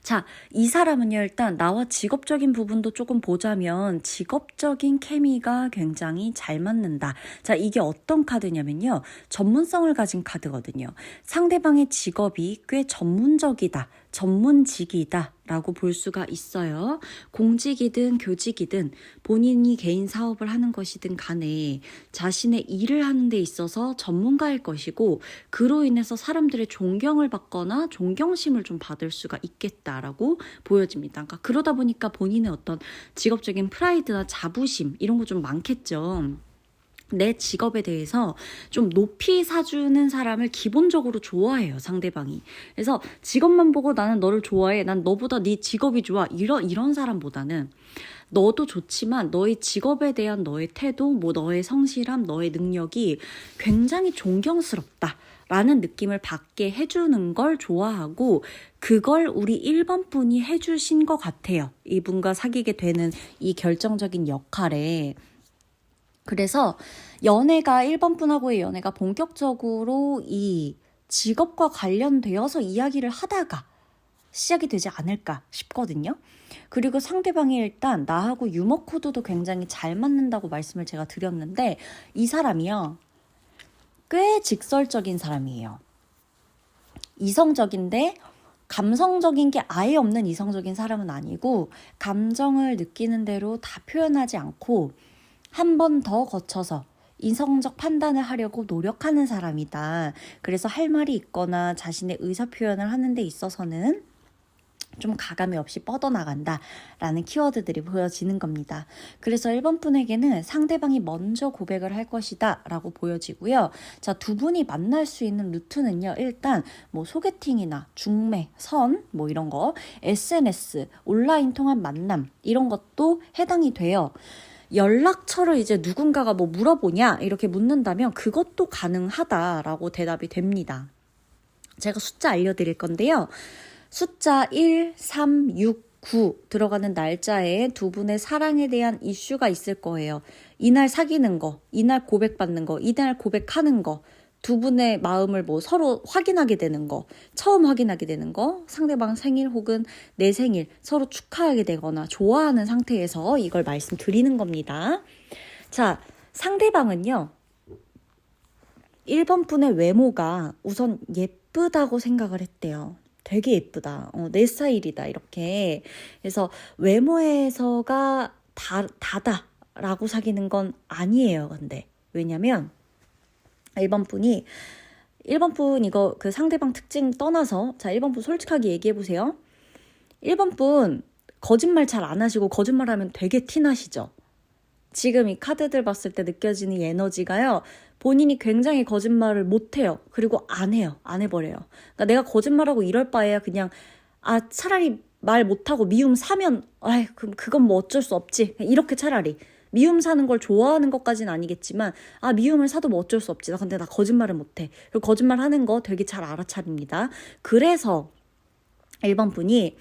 자, 이 사람은요, 일단 나와 직업적인 부분도 조금 보자면 직업적인 케미가 굉장히 잘 맞는다. 자, 이게 어떤 카드냐면요, 전문성을 가진 카드거든요. 상대방의 직업이 꽤 전문적이다, 전문직이다 라고 볼 수가 있어요. 공직이든 교직이든 본인이 개인 사업을 하는 것이든 간에 자신의 일을 하는 데 있어서 전문가일 것이고, 그로 인해서 사람들의 존경을 받거나 존경심을 좀 받을 수가 있겠다라고 보여집니다. 그러니까 그러다 보니까 본인의 어떤 직업적인 프라이드나 자부심 이런 거 좀 많겠죠. 내 직업에 대해서 좀 높이 사주는 사람을 기본적으로 좋아해요, 상대방이. 그래서 직업만 보고 나는 너를 좋아해, 난 너보다 네 직업이 좋아, 이런 사람보다는 너도 좋지만 너의 직업에 대한 너의 태도, 뭐 너의 성실함, 너의 능력이 굉장히 존경스럽다 라는 느낌을 받게 해주는 걸 좋아하고, 그걸 우리 1번 분이 해주신 것 같아요. 이분과 사귀게 되는 이 결정적인 역할에. 그래서 연애가 1번 분하고의 연애가 본격적으로 이 직업과 관련되어서 이야기를 하다가 시작이 되지 않을까 싶거든요. 그리고 상대방이 일단 나하고 유머 코드도 굉장히 잘 맞는다고 말씀을 제가 드렸는데, 이 사람이요, 꽤 직설적인 사람이에요. 이성적인데 감성적인 게 아예 없는 이성적인 사람은 아니고, 감정을 느끼는 대로 다 표현하지 않고 한 번 더 거쳐서 이성적 판단을 하려고 노력하는 사람이다. 그래서 할 말이 있거나 자신의 의사 표현을 하는 데 있어서는 좀 가감이 없이 뻗어나간다 라는 키워드들이 보여지는 겁니다. 그래서 1번 분에게는 상대방이 먼저 고백을 할 것이다 라고 보여지고요. 자, 두 분이 만날 수 있는 루트는요, 일단 뭐 소개팅이나 중매, 선 뭐 이런 거, SNS, 온라인 통한 만남 이런 것도 해당이 돼요. 연락처를 이제 누군가가 뭐 물어보냐 이렇게 묻는다면 그것도 가능하다라고 대답이 됩니다. 제가 숫자 알려드릴 건데요. 숫자 1, 3, 6, 9 들어가는 날짜에 두 분의 사랑에 대한 이슈가 있을 거예요. 이날 사귀는 거, 이날 고백받는 거, 이날 고백하는 거, 두 분의 마음을 뭐 서로 확인하게 되는 거, 처음 확인하게 되는 거, 상대방 생일 혹은 내 생일 서로 축하하게 되거나 좋아하는 상태에서 이걸 말씀드리는 겁니다. 자, 상대방은요, 1번 분의 외모가 우선 예쁘다고 생각을 했대요. 되게 예쁘다. 내 스타일이다. 이렇게. 그래서 외모에서가 다다라고 사귀는 건 아니에요. 근데 왜냐면 1번 분 이거 그 상대방 특징 떠나서, 자, 1번 분 솔직하게 얘기해 보세요. 1번 분 거짓말 잘 안 하시고 거짓말하면 되게 티나시죠? 지금 이 카드들 봤을 때 느껴지는 이 에너지가요, 본인이 굉장히 거짓말을 못해요. 그리고 안 해요. 안 해버려요. 그러니까 내가 거짓말하고 이럴 바에야 그냥 차라리 말 못하고 미움 사면 그럼 그건 뭐 어쩔 수 없지. 이렇게 차라리. 미움 사는 걸 좋아하는 것까지는 아니겠지만 미움을 사도 뭐 어쩔 수 없지. 근데 나 거짓말을 못해. 그리고 거짓말 하는 거 되게 잘 알아차립니다. 그래서 1번 분이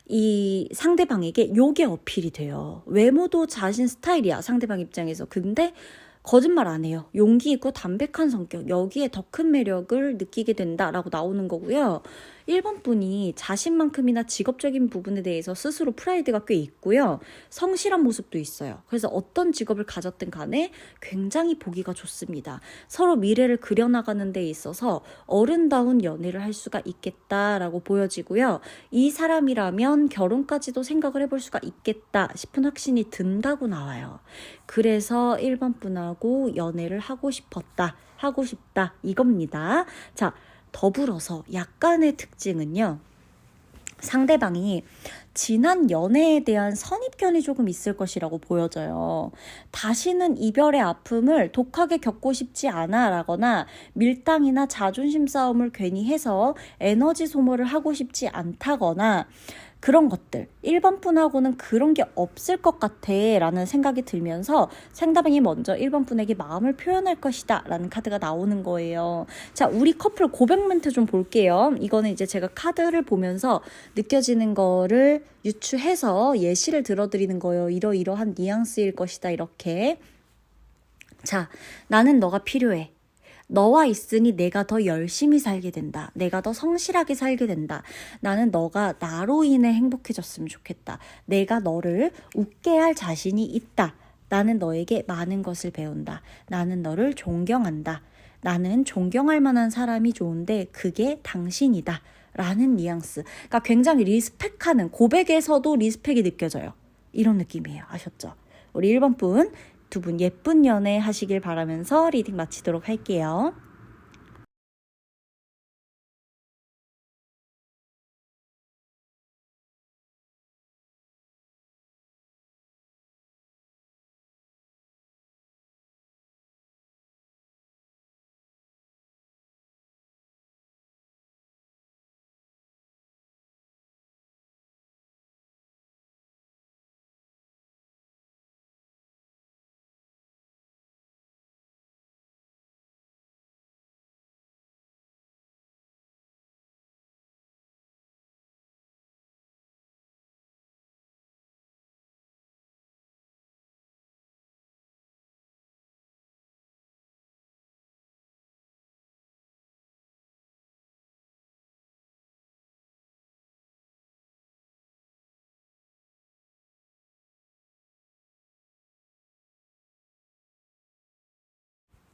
이 상대방에게 요게 어필이 돼요. 외모도 자신 스타일이야, 상대방 입장에서. 근데 거짓말 안 해요. 용기 있고 담백한 성격, 여기에 더 큰 매력을 느끼게 된다라고 나오는 거고요. 1번 분이 자신만큼이나 직업적인 부분에 대해서 스스로 프라이드가 꽤 있고요. 성실한 모습도 있어요. 그래서 어떤 직업을 가졌든 간에 굉장히 보기가 좋습니다. 서로 미래를 그려나가는 데 있어서 어른다운 연애를 할 수가 있겠다라고 보여지고요. 이 사람이라면 결혼까지도 생각을 해볼 수가 있겠다 싶은 확신이 든다고 나와요. 그래서 1번 분하고 나하고 연애를 하고 싶었다, 하고 싶다 이겁니다. 자, 더불어서 약간의 특징은요. 상대방이 지난 연애에 대한 선입견이 조금 있을 것이라고 보여져요. 다시는 이별의 아픔을 독하게 겪고 싶지 않아 라거나 밀당이나 자존심 싸움을 괜히 해서 에너지 소모를 하고 싶지 않다거나 그런 것들 1번 분하고는 그런 게 없을 것 같아 라는 생각이 들면서 상대방이 먼저 1번 분에게 마음을 표현할 것이다 라는 카드가 나오는 거예요. 자, 우리 커플 고백 멘트 좀 볼게요. 이거는 이제 제가 카드를 보면서 느껴지는 거를 유추해서 예시를 들어드리는 거예요. 이러이러한 뉘앙스일 것이다 이렇게. 자, 나는 너가 필요해. 너와 있으니 내가 더 열심히 살게 된다. 내가 더 성실하게 살게 된다. 나는 너가 나로 인해 행복해졌으면 좋겠다. 내가 너를 웃게 할 자신이 있다. 나는 너에게 많은 것을 배운다. 나는 너를 존경한다. 나는 존경할 만한 사람이 좋은데 그게 당신이다. 라는 뉘앙스. 그러니까 굉장히 리스펙하는, 고백에서도 리스펙이 느껴져요. 이런 느낌이에요. 아셨죠? 우리 1번 분. 두 분 예쁜 연애 하시길 바라면서 리딩 마치도록 할게요.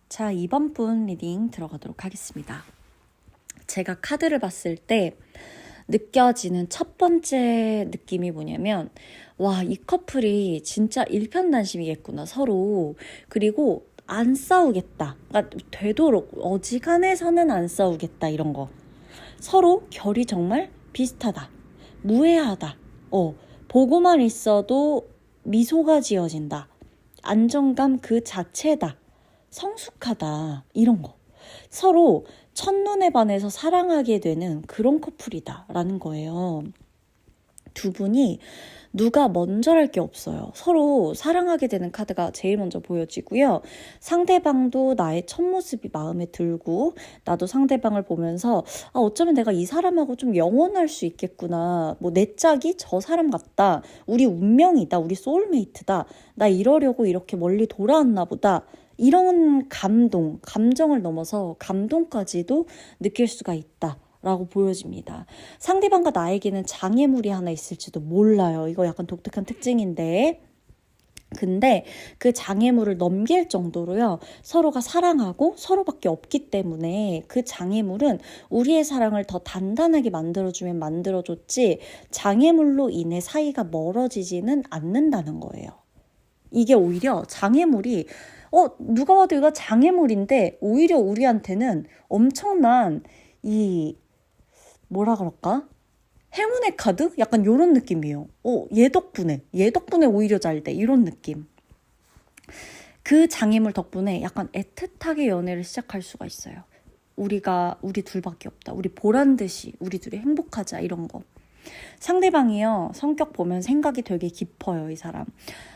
자, 2번 분 리딩 들어가도록 하겠습니다. 제가 카드를 봤을 때 느껴지는 첫 번째 느낌이 뭐냐면 와, 이 커플이 진짜 일편단심이겠구나 서로. 그리고 안 싸우겠다. 그러니까 되도록 어지간해서는 안 싸우겠다 이런 거. 서로 결이 정말 비슷하다. 무해하다. 보고만 있어도 미소가 지어진다. 안정감 그 자체다. 성숙하다. 이런 거. 서로 첫눈에 반해서 사랑하게 되는 그런 커플이다라는 거예요. 두 분이 누가 먼저랄 게 없어요. 서로 사랑하게 되는 카드가 제일 먼저 보여지고요. 상대방도 나의 첫 모습이 마음에 들고 나도 상대방을 보면서 어쩌면 내가 이 사람하고 좀 영원할 수 있겠구나. 뭐 내 짝이 저 사람 같다. 우리 운명이다. 우리 소울메이트다. 나 이러려고 이렇게 멀리 돌아왔나 보다. 이런 감정을 넘어서 감동까지도 느낄 수가 있다. 라고 보여집니다. 상대방과 나에게는 장애물이 하나 있을지도 몰라요. 이거 약간 독특한 특징인데. 근데 그 장애물을 넘길 정도로요. 서로가 사랑하고 서로밖에 없기 때문에 그 장애물은 우리의 사랑을 더 단단하게 만들어주면 만들어줬지 장애물로 인해 사이가 멀어지지는 않는다는 거예요. 이게 오히려 장애물이 누가 봐도 이거 장애물인데 오히려 우리한테는 엄청난 뭐라 그럴까? 행운의 카드? 약간 이런 느낌이에요. 얘 덕분에 오히려 잘 돼. 이런 느낌. 그 장애물 덕분에 약간 애틋하게 연애를 시작할 수가 있어요. 우리 둘밖에 없다. 우리 보란 듯이 우리 둘이 행복하자 이런 거. 상대방이요. 성격 보면 생각이 되게 깊어요. 이 사람.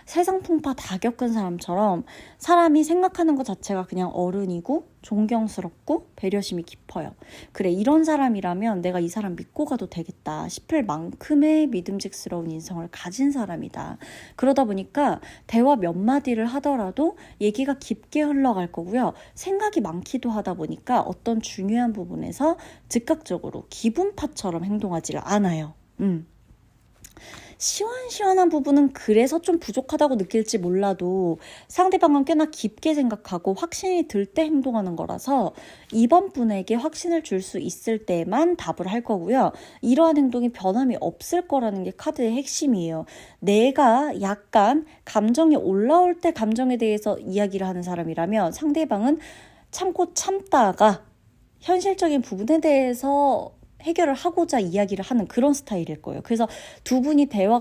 세상 풍파 다 겪은 사람처럼 사람이 생각하는 것 자체가 그냥 어른이고 존경스럽고 배려심이 깊어요. 그래, 이런 사람이라면 내가 이 사람 믿고 가도 되겠다 싶을 만큼의 믿음직스러운 인성을 가진 사람이다. 그러다 보니까 대화 몇 마디를 하더라도 얘기가 깊게 흘러갈 거고요. 생각이 많기도 하다 보니까 어떤 중요한 부분에서 즉각적으로 기분파처럼 행동하지를 않아요. 시원시원한 부분은 그래서 좀 부족하다고 느낄지 몰라도 상대방은 꽤나 깊게 생각하고 확신이 들 때 행동하는 거라서 이번 분에게 확신을 줄 수 있을 때만 답을 할 거고요. 이러한 행동이 변함이 없을 거라는 게 카드의 핵심이에요. 내가 약간 감정이 올라올 때 감정에 대해서 이야기를 하는 사람이라면 상대방은 참고 참다가 현실적인 부분에 대해서 해결을 하고자 이야기를 하는 그런 스타일일 거예요. 그래서 두 분이 대화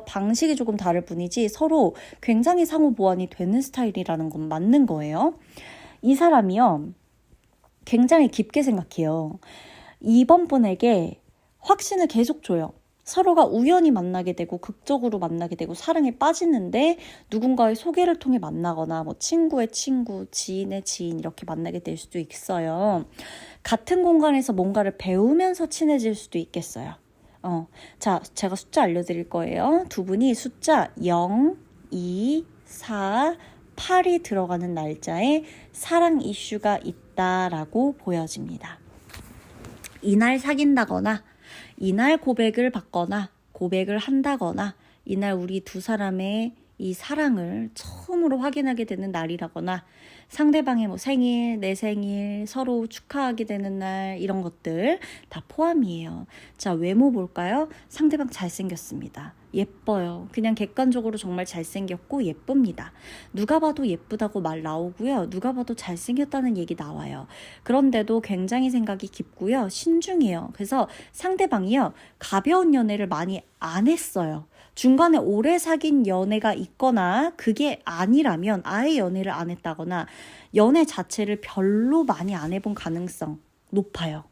방식이 조금 다를 뿐이지 서로 굉장히 상호 보완이 되는 스타일이라는 건 맞는 거예요. 이 사람이요, 굉장히 깊게 생각해요. 이번 분에게 확신을 계속 줘요. 서로가 우연히 만나게 되고 극적으로 만나게 되고 사랑에 빠지는데 누군가의 소개를 통해 만나거나 뭐 친구의 친구, 지인의 지인 이렇게 만나게 될 수도 있어요. 같은 공간에서 뭔가를 배우면서 친해질 수도 있겠어요. 자, 제가 숫자 알려드릴 거예요. 두 분이 숫자 0, 2, 4, 8이 들어가는 날짜에 사랑 이슈가 있다라고 보여집니다. 이날 사귄다거나 이날 고백을 받거나 고백을 한다거나 이날 우리 두 사람의 이 사랑을 처음으로 확인하게 되는 날이라거나 상대방의 뭐 생일, 내 생일, 서로 축하하게 되는 날 이런 것들 다 포함이에요. 자, 외모 볼까요? 상대방 잘생겼습니다. 예뻐요. 그냥 객관적으로 정말 잘생겼고 예쁩니다. 누가 봐도 예쁘다고 말 나오고요. 누가 봐도 잘생겼다는 얘기 나와요. 그런데도 굉장히 생각이 깊고요. 신중해요. 그래서 상대방이요, 가벼운 연애를 많이 안 했어요. 중간에 오래 사귄 연애가 있거나 그게 아니라면 아예 연애를 안 했다거나 연애 자체를 별로 많이 안 해본 가능성 높아요.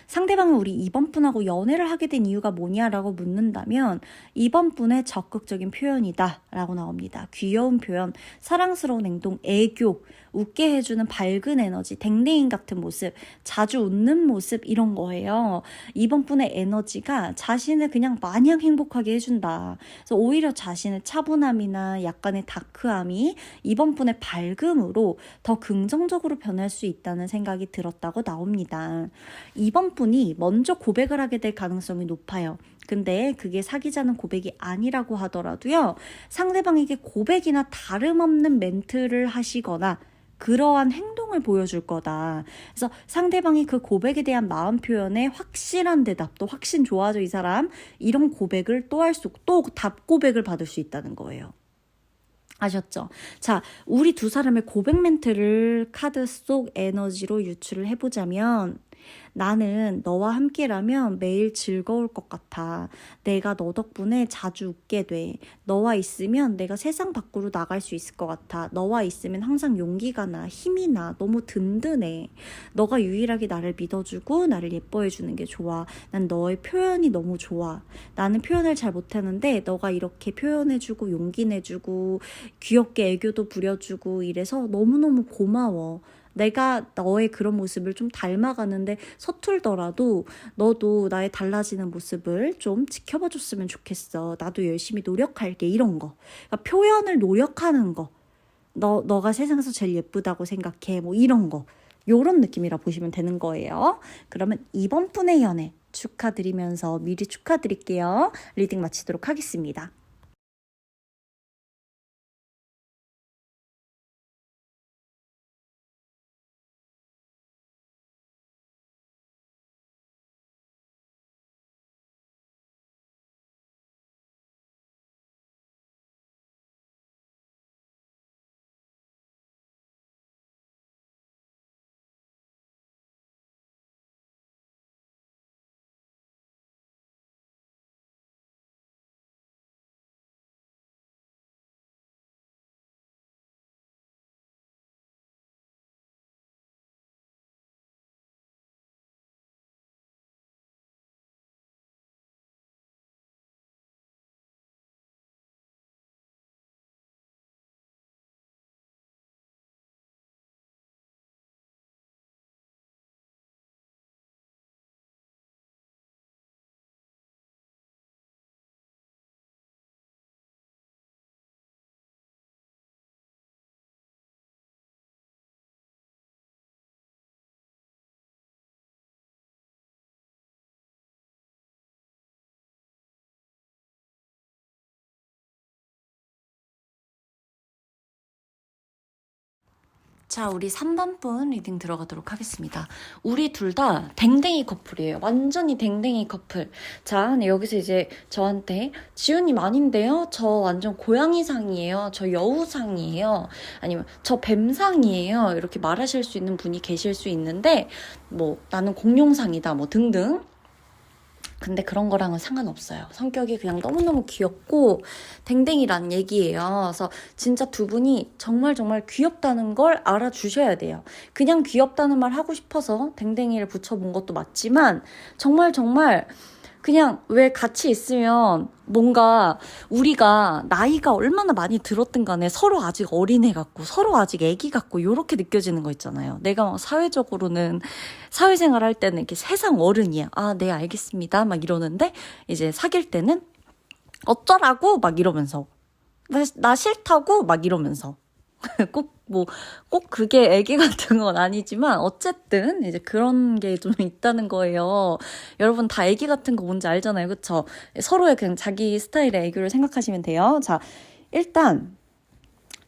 상대방은 우리 이번 분하고 연애를 하게 된 이유가 뭐냐라고 묻는다면 이번 분의 적극적인 표현이다 라고 나옵니다. 귀여운 표현, 사랑스러운 행동, 애교, 웃게 해주는 밝은 에너지, 댕댕이 같은 모습, 자주 웃는 모습 이런 거예요. 이번 분의 에너지가 자신을 그냥 마냥 행복하게 해준다. 그래서 오히려 자신의 차분함이나 약간의 다크함이 이번 분의 밝음으로 더 긍정적으로 변할 수 있다는 생각이 들었다고 나옵니다. 이번 분이 먼저 고백을 하게 될 가능성이 높아요. 근데 그게 사귀자는 고백이 아니라고 하더라도요, 상대방에게 고백이나 다름없는 멘트를 하시거나 그러한 행동을 보여줄 거다. 그래서 상대방이 그 고백에 대한 마음 표현에 확실한 대답, 또 확신 좋아져 이 사람, 이런 고백을 또 답 고백을 받을 수 있다는 거예요. 아셨죠? 자, 우리 두 사람의 고백 멘트를 카드 속 에너지로 유출을 해보자면, 나는 너와 함께라면 매일 즐거울 것 같아. 내가 너 덕분에 자주 웃게 돼. 너와 있으면 내가 세상 밖으로 나갈 수 있을 것 같아. 너와 있으면 항상 용기가 나, 힘이 나. 너무 든든해. 너가 유일하게 나를 믿어주고 나를 예뻐해주는 게 좋아. 난 너의 표현이 너무 좋아. 나는 표현을 잘 못하는데 너가 이렇게 표현해주고 용기 내주고 귀엽게 애교도 부려주고 이래서 너무너무 고마워. 내가 너의 그런 모습을 좀 닮아가는데 서툴더라도 너도 나의 달라지는 모습을 좀 지켜봐 줬으면 좋겠어. 나도 열심히 노력할게. 이런 거. 그러니까 표현을 노력하는 거. 너가 세상에서 제일 예쁘다고 생각해. 뭐 이런 거. 요런 느낌이라 보시면 되는 거예요. 그러면 이번 분의 연애 축하드리면서 미리 축하드릴게요. 리딩 마치도록 하겠습니다. 자, 우리 3번 분 리딩 들어가도록 하겠습니다. 우리 둘 다 댕댕이 커플이에요. 완전히 댕댕이 커플. 자, 네, 여기서 이제 저한테 지훈님 아닌데요? 저 완전 고양이상이에요. 저 여우상이에요. 아니면 저 뱀상이에요. 이렇게 말하실 수 있는 분이 계실 수 있는데 뭐 나는 공룡상이다 뭐 등등. 근데 그런 거랑은 상관없어요. 성격이 그냥 너무너무 귀엽고 댕댕이라는 얘기예요. 그래서 진짜 두 분이 정말 귀엽다는 걸 알아주셔야 돼요. 그냥 귀엽다는 말 하고 싶어서 댕댕이를 붙여본 것도 맞지만 정말 그냥 왜 같이 있으면 뭔가 우리가 나이가 얼마나 많이 들었든 간에 서로 아직 어린애 같고 서로 아직 애기 같고 요렇게 느껴지는 거 있잖아요. 내가 막 사회적으로는 사회생활 할 때는 이렇게 세상 어른이야. 아, 네, 알겠습니다. 막 이러는데 이제 사귈 때는 어쩌라고 막 이러면서 나 싫다고 막 이러면서 꼭 그게 애기 같은 건 아니지만 어쨌든 이제 그런 게 좀 있다는 거예요. 여러분 다 애기 같은 거 뭔지 알잖아요. 그쵸? 서로의 그냥 자기 스타일의 애교를 생각하시면 돼요. 자, 일단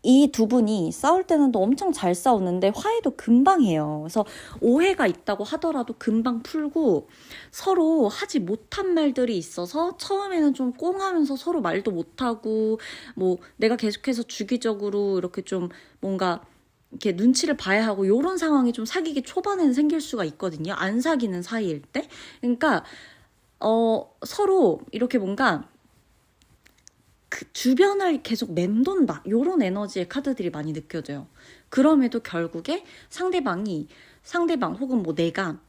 이 두 분이 싸울 때는 또 엄청 잘 싸우는데 화해도 금방 해요. 그래서 오해가 있다고 하더라도 금방 풀고 서로 하지 못한 말들이 있어서 처음에는 좀 꽁하면서 서로 말도 못하고 뭐 내가 계속해서 주기적으로 이렇게 좀 뭔가 이렇게 눈치를 봐야 하고 이런 상황이 좀 사귀기 초반에는 생길 수가 있거든요. 안 사귀는 사이일 때. 그러니까 서로 이렇게 뭔가 그 주변을 계속 맴돈다 요런 에너지의 카드들이 많이 느껴져요. 그럼에도 결국에 상대방 혹은 뭐 내가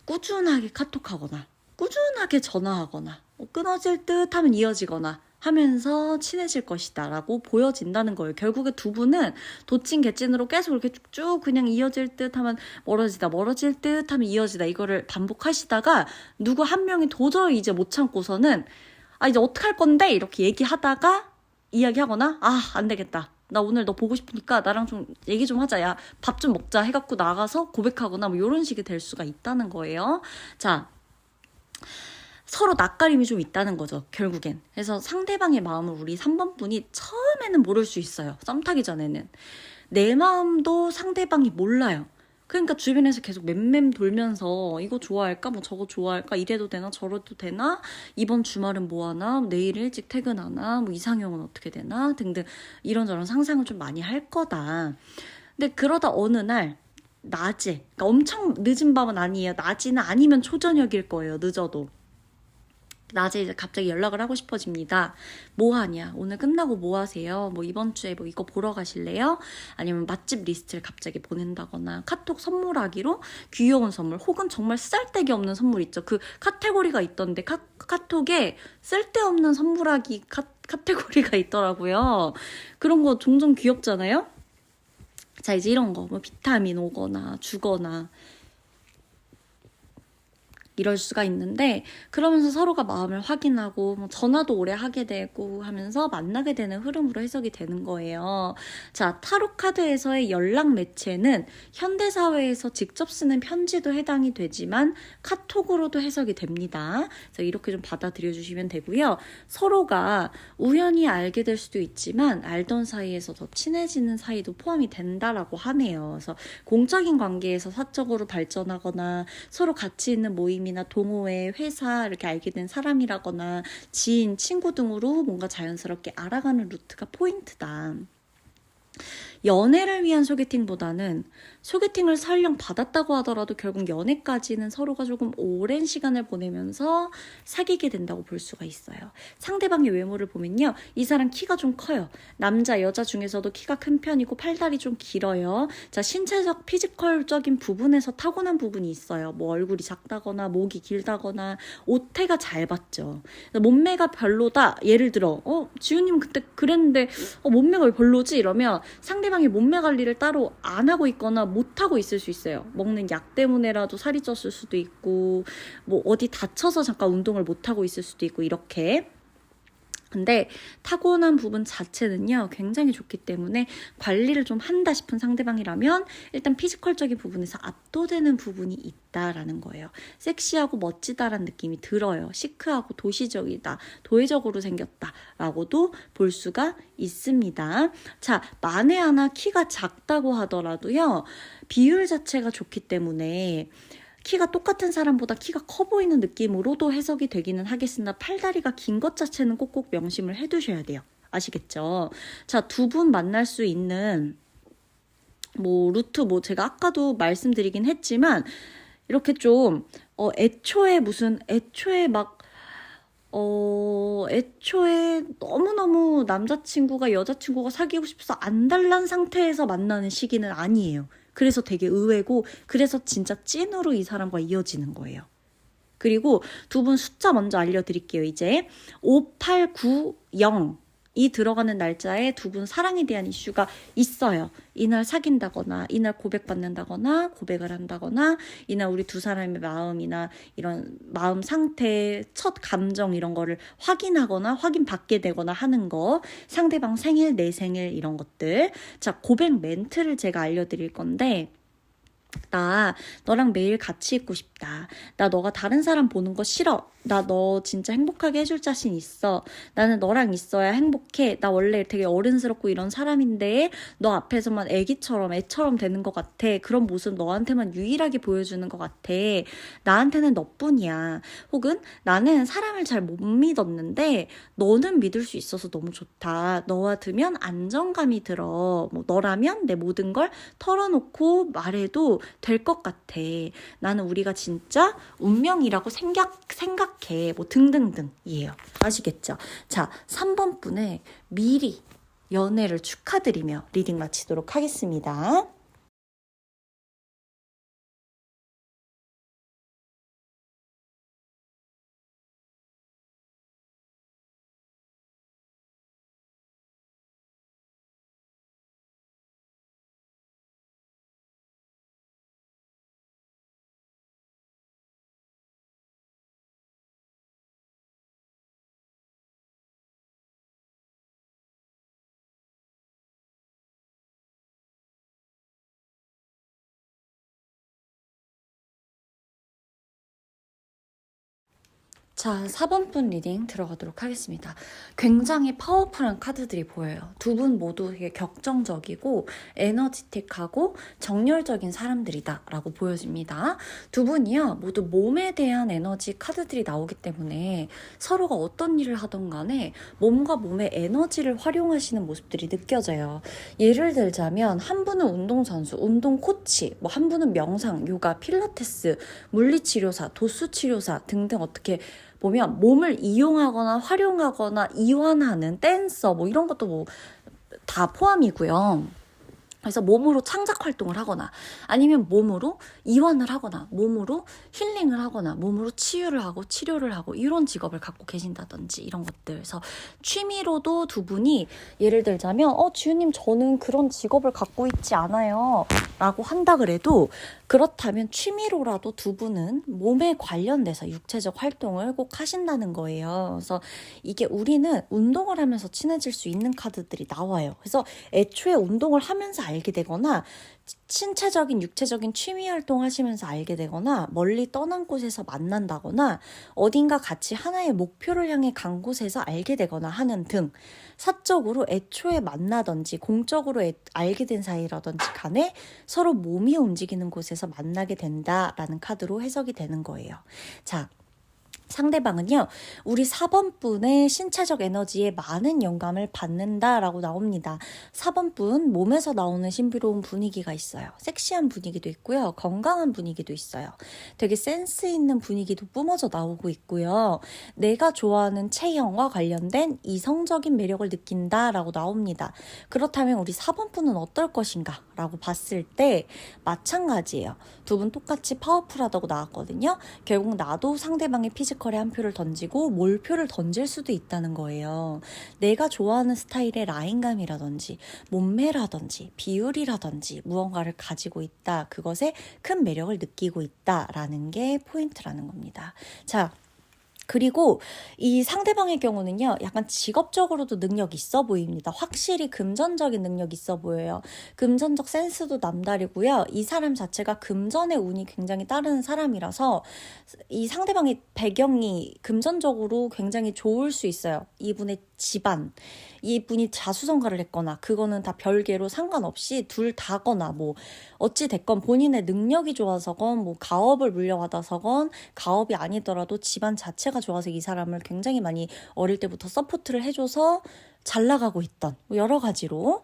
꾸준하게 카톡하거나 꾸준하게 전화하거나 끊어질 듯 하면 이어지거나 하면서 친해질 것이다 라고 보여진다는 거예요. 결국에 두 분은 도찐 개찐으로 계속 이렇게 쭉쭉 그냥 이어질 듯 하면 멀어지다 멀어질 듯 하면 이어지다 이거를 반복하시다가 누구 한 명이 도저히 이제 못 참고서는 아, 이제 어떡할 건데? 이렇게 얘기하다가 이야기하거나, 아, 안 되겠다. 나 오늘 너 보고 싶으니까 나랑 좀 얘기 좀 하자. 야, 밥 좀 먹자. 해갖고 나가서 고백하거나 뭐 이런 식이 될 수가 있다는 거예요. 자, 서로 낯가림이 좀 있다는 거죠, 결국엔. 그래서 상대방의 마음을 우리 3번 분이 처음에는 모를 수 있어요. 썸 타기 전에는. 내 마음도 상대방이 몰라요. 그러니까 주변에서 계속 맴맴 돌면서 이거 좋아할까? 뭐 저거 좋아할까? 이래도 되나? 저래도 되나? 이번 주말은 뭐 하나? 내일 일찍 퇴근하나? 뭐 이상형은 어떻게 되나? 등등 이런저런 상상을 좀 많이 할 거다. 근데 그러다 어느 날 낮에, 그러니까 엄청 늦은 밤은 아니에요. 낮이나 아니면 초저녁일 거예요. 늦어도. 낮에 이제 갑자기 연락을 하고 싶어집니다. 뭐 하냐? 오늘 끝나고 뭐 하세요? 뭐 이번 주에 뭐 이거 보러 가실래요? 아니면 맛집 리스트를 갑자기 보낸다거나 카톡 선물하기로 귀여운 선물 혹은 정말 쓸데기 없는 선물 있죠. 그 카테고리가 있던데 카톡에 쓸데없는 선물하기 카테고리가 있더라고요. 그런 거 종종 귀엽잖아요? 자, 이제 이런 거 뭐 비타민 오거나 주거나 이럴 수가 있는데 그러면서 서로가 마음을 확인하고 뭐 전화도 오래 하게 되고 하면서 만나게 되는 흐름으로 해석이 되는 거예요. 자, 타로 카드에서의 연락 매체는 현대사회에서 직접 쓰는 편지도 해당이 되지만 카톡으로도 해석이 됩니다. 그래서 이렇게 좀 받아들여 주시면 되고요. 서로가 우연히 알게 될 수도 있지만 알던 사이에서 더 친해지는 사이도 포함이 된다라고 하네요. 그래서 공적인 관계에서 사적으로 발전하거나 서로 같이 있는 모임 이나 동호회, 회사 이렇게 알게 된 사람이라거나 지인, 친구 등으로 뭔가 자연스럽게 알아가는 루트가 포인트다. 연애를 위한 소개팅보다는 소개팅을 설령 받았다고 하더라도 결국 연애까지는 서로가 조금 오랜 시간을 보내면서 사귀게 된다고 볼 수가 있어요. 상대방의 외모를 보면요. 이 사람 키가 좀 커요. 남자, 여자 중에서도 키가 큰 편이고 팔다리 좀 길어요. 자, 신체적, 피지컬적인 부분에서 타고난 부분이 있어요. 뭐 얼굴이 작다거나 목이 길다거나 옷태가 잘 받죠. 몸매가 별로다. 예를 들어 지훈님 그때 그랬는데 몸매가 왜 별로지? 이러면 상대방이 몸매 관리를 따로 안 하고 있거나 못 하고 있을 수 있어요. 먹는 약 때문에라도 살이 쪘을 수도 있고 뭐 어디 다쳐서 잠깐 운동을 못 하고 있을 수도 있고 이렇게 근데 타고난 부분 자체는요 굉장히 좋기 때문에 관리를 좀 한다 싶은 상대방이라면 일단 피지컬적인 부분에서 압도되는 부분이 있다라는 거예요. 섹시하고 멋지다라는 느낌이 들어요. 시크하고 도시적이다, 도회적으로 생겼다라고도 볼 수가 있습니다. 자, 만에 하나 키가 작다고 하더라도요 비율 자체가 좋기 때문에 키가 똑같은 사람보다 키가 커 보이는 느낌으로도 해석이 되기는 하겠으나 팔다리가 긴 것 자체는 꼭꼭 명심을 해두셔야 돼요. 아시겠죠? 자, 두 분 만날 수 있는 루트 제가 아까도 말씀드리긴 했지만 이렇게 좀 애초에 너무너무 남자친구가 여자친구가 사귀고 싶어서 안달난 상태에서 만나는 시기는 아니에요. 그래서 되게 의외고 그래서 진짜 찐으로 이 사람과 이어지는 거예요. 그리고 두 분 숫자 먼저 알려드릴게요. 이제 5890 이 들어가는 날짜에 두 분 사랑에 대한 이슈가 있어요. 이날 사귄다거나 이날 고백받는다거나 고백을 한다거나 이날 우리 두 사람의 마음이나 이런 마음 상태, 첫 감정 이런 거를 확인하거나 확인받게 되거나 하는 거, 상대방 생일, 내 생일 이런 것들. 자, 고백 멘트를 제가 알려드릴 건데 나 너랑 매일 같이 있고 싶다. 나 너가 다른 사람 보는 거 싫어. 나 너 진짜 행복하게 해줄 자신 있어. 나는 너랑 있어야 행복해. 나 원래 되게 어른스럽고 이런 사람인데 너 앞에서만 애기처럼 애처럼 되는 것 같아. 그런 모습 너한테만 유일하게 보여주는 것 같아. 나한테는 너뿐이야. 혹은 나는 사람을 잘 못 믿었는데 너는 믿을 수 있어서 너무 좋다. 너와 두면 안정감이 들어. 너라면 내 모든 걸 털어놓고 말해도 될 것 같아. 나는 우리가 진짜 운명이라고 생각해. 등등등이에요. 아시겠죠? 자, 3번 분의 미리 연애를 축하드리며 리딩 마치도록 하겠습니다. 자, 4번분 리딩 들어가도록 하겠습니다. 굉장히 파워풀한 카드들이 보여요. 두 분 모두 되게 격정적이고 에너지틱하고 정열적인 사람들이다 라고 보여집니다. 두 분이요 모두 몸에 대한 에너지 카드들이 나오기 때문에 서로가 어떤 일을 하던 간에 몸과 몸의 에너지를 활용하시는 모습들이 느껴져요. 예를 들자면 한 분은 운동선수, 운동 코치, 한 분은 명상, 요가, 필라테스, 물리치료사, 도수치료사 등등 어떻게 보면 몸을 이용하거나 활용하거나 이완하는 댄서 이런 것도 다 포함이고요. 그래서 몸으로 창작 활동을 하거나 아니면 몸으로 이완을 하거나 몸으로 힐링을 하거나 몸으로 치유를 하고 치료를 하고 이런 직업을 갖고 계신다든지 이런 것들. 그래서 취미로도 두 분이 예를 들자면 지우님 저는 그런 직업을 갖고 있지 않아요 라고 한다 그래도 그렇다면 취미로라도 두 분은 몸에 관련돼서 육체적 활동을 꼭 하신다는 거예요. 그래서 이게 우리는 운동을 하면서 친해질 수 있는 카드들이 나와요. 그래서 애초에 운동을 하면서 알게 되거나 신체적인 육체적인 취미 활동 하시면서 알게 되거나 멀리 떠난 곳에서 만난다거나 어딘가 같이 하나의 목표를 향해 간 곳에서 알게 되거나 하는 등 사적으로 애초에 만나든지 공적으로 알게 된 사이라든지 간에 서로 몸이 움직이는 곳에서 만나게 된다라는 카드로 해석이 되는 거예요. 자, 상대방은요, 우리 4번 분의 신체적 에너지에 많은 영감을 받는다라고 나옵니다. 4번 분 몸에서 나오는 신비로운 분위기가 있어요. 섹시한 분위기도 있고요. 건강한 분위기도 있어요. 되게 센스 있는 분위기도 뿜어져 나오고 있고요. 내가 좋아하는 체형과 관련된 이성적인 매력을 느낀다라고 나옵니다. 그렇다면 우리 4번 분은 어떨 것인가? 라고 봤을 때 마찬가지예요. 두 분 똑같이 파워풀하다고 나왔거든요. 결국 나도 상대방의 피지컬에 한 표를 던지고 몰표를 던질 수도 있다는 거예요. 내가 좋아하는 스타일의 라인감이라든지 몸매라든지 비율이라든지 무언가를 가지고 있다. 그것에 큰 매력을 느끼고 있다라는 게 포인트라는 겁니다. 자, 그리고 이 상대방의 경우는요, 약간 직업적으로도 능력 있어 보입니다. 확실히 금전적인 능력 있어 보여요. 금전적 센스도 남다르고요. 이 사람 자체가 금전의 운이 굉장히 따르는 사람이라서 이 상대방의 배경이 금전적으로 굉장히 좋을 수 있어요. 이분의 집안, 이분이 자수성가를 했거나 그거는 다 별개로 상관없이 둘 다거나 뭐 어찌 됐건 본인의 능력이 좋아서건 뭐 가업을 물려받아서건 가업이 아니더라도 집안 자체가 좋아서 이 사람을 굉장히 많이 어릴 때부터 서포트를 해줘서 잘 나가고 있던 뭐 여러 가지로.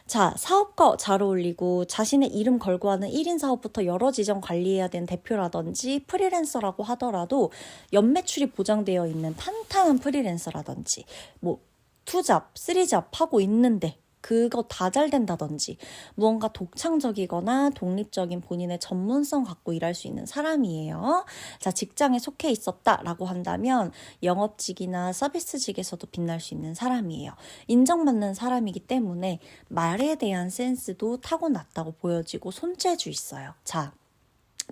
자, 사업과 잘 어울리고 자신의 이름 걸고 하는 1인 사업부터 여러 지점 관리해야 되는 대표라든지 프리랜서라고 하더라도 연매출이 보장되어 있는 탄탄한 프리랜서라든지 뭐 투잡, 쓰리잡 하고 있는데 그거 다 잘 된다든지 무언가 독창적이거나 독립적인 본인의 전문성 갖고 일할 수 있는 사람이에요. 자, 직장에 속해 있었다라고 한다면 영업직이나 서비스직에서도 빛날 수 있는 사람이에요. 인정받는 사람이기 때문에 말에 대한 센스도 타고났다고 보여지고 손재주 있어요. 자,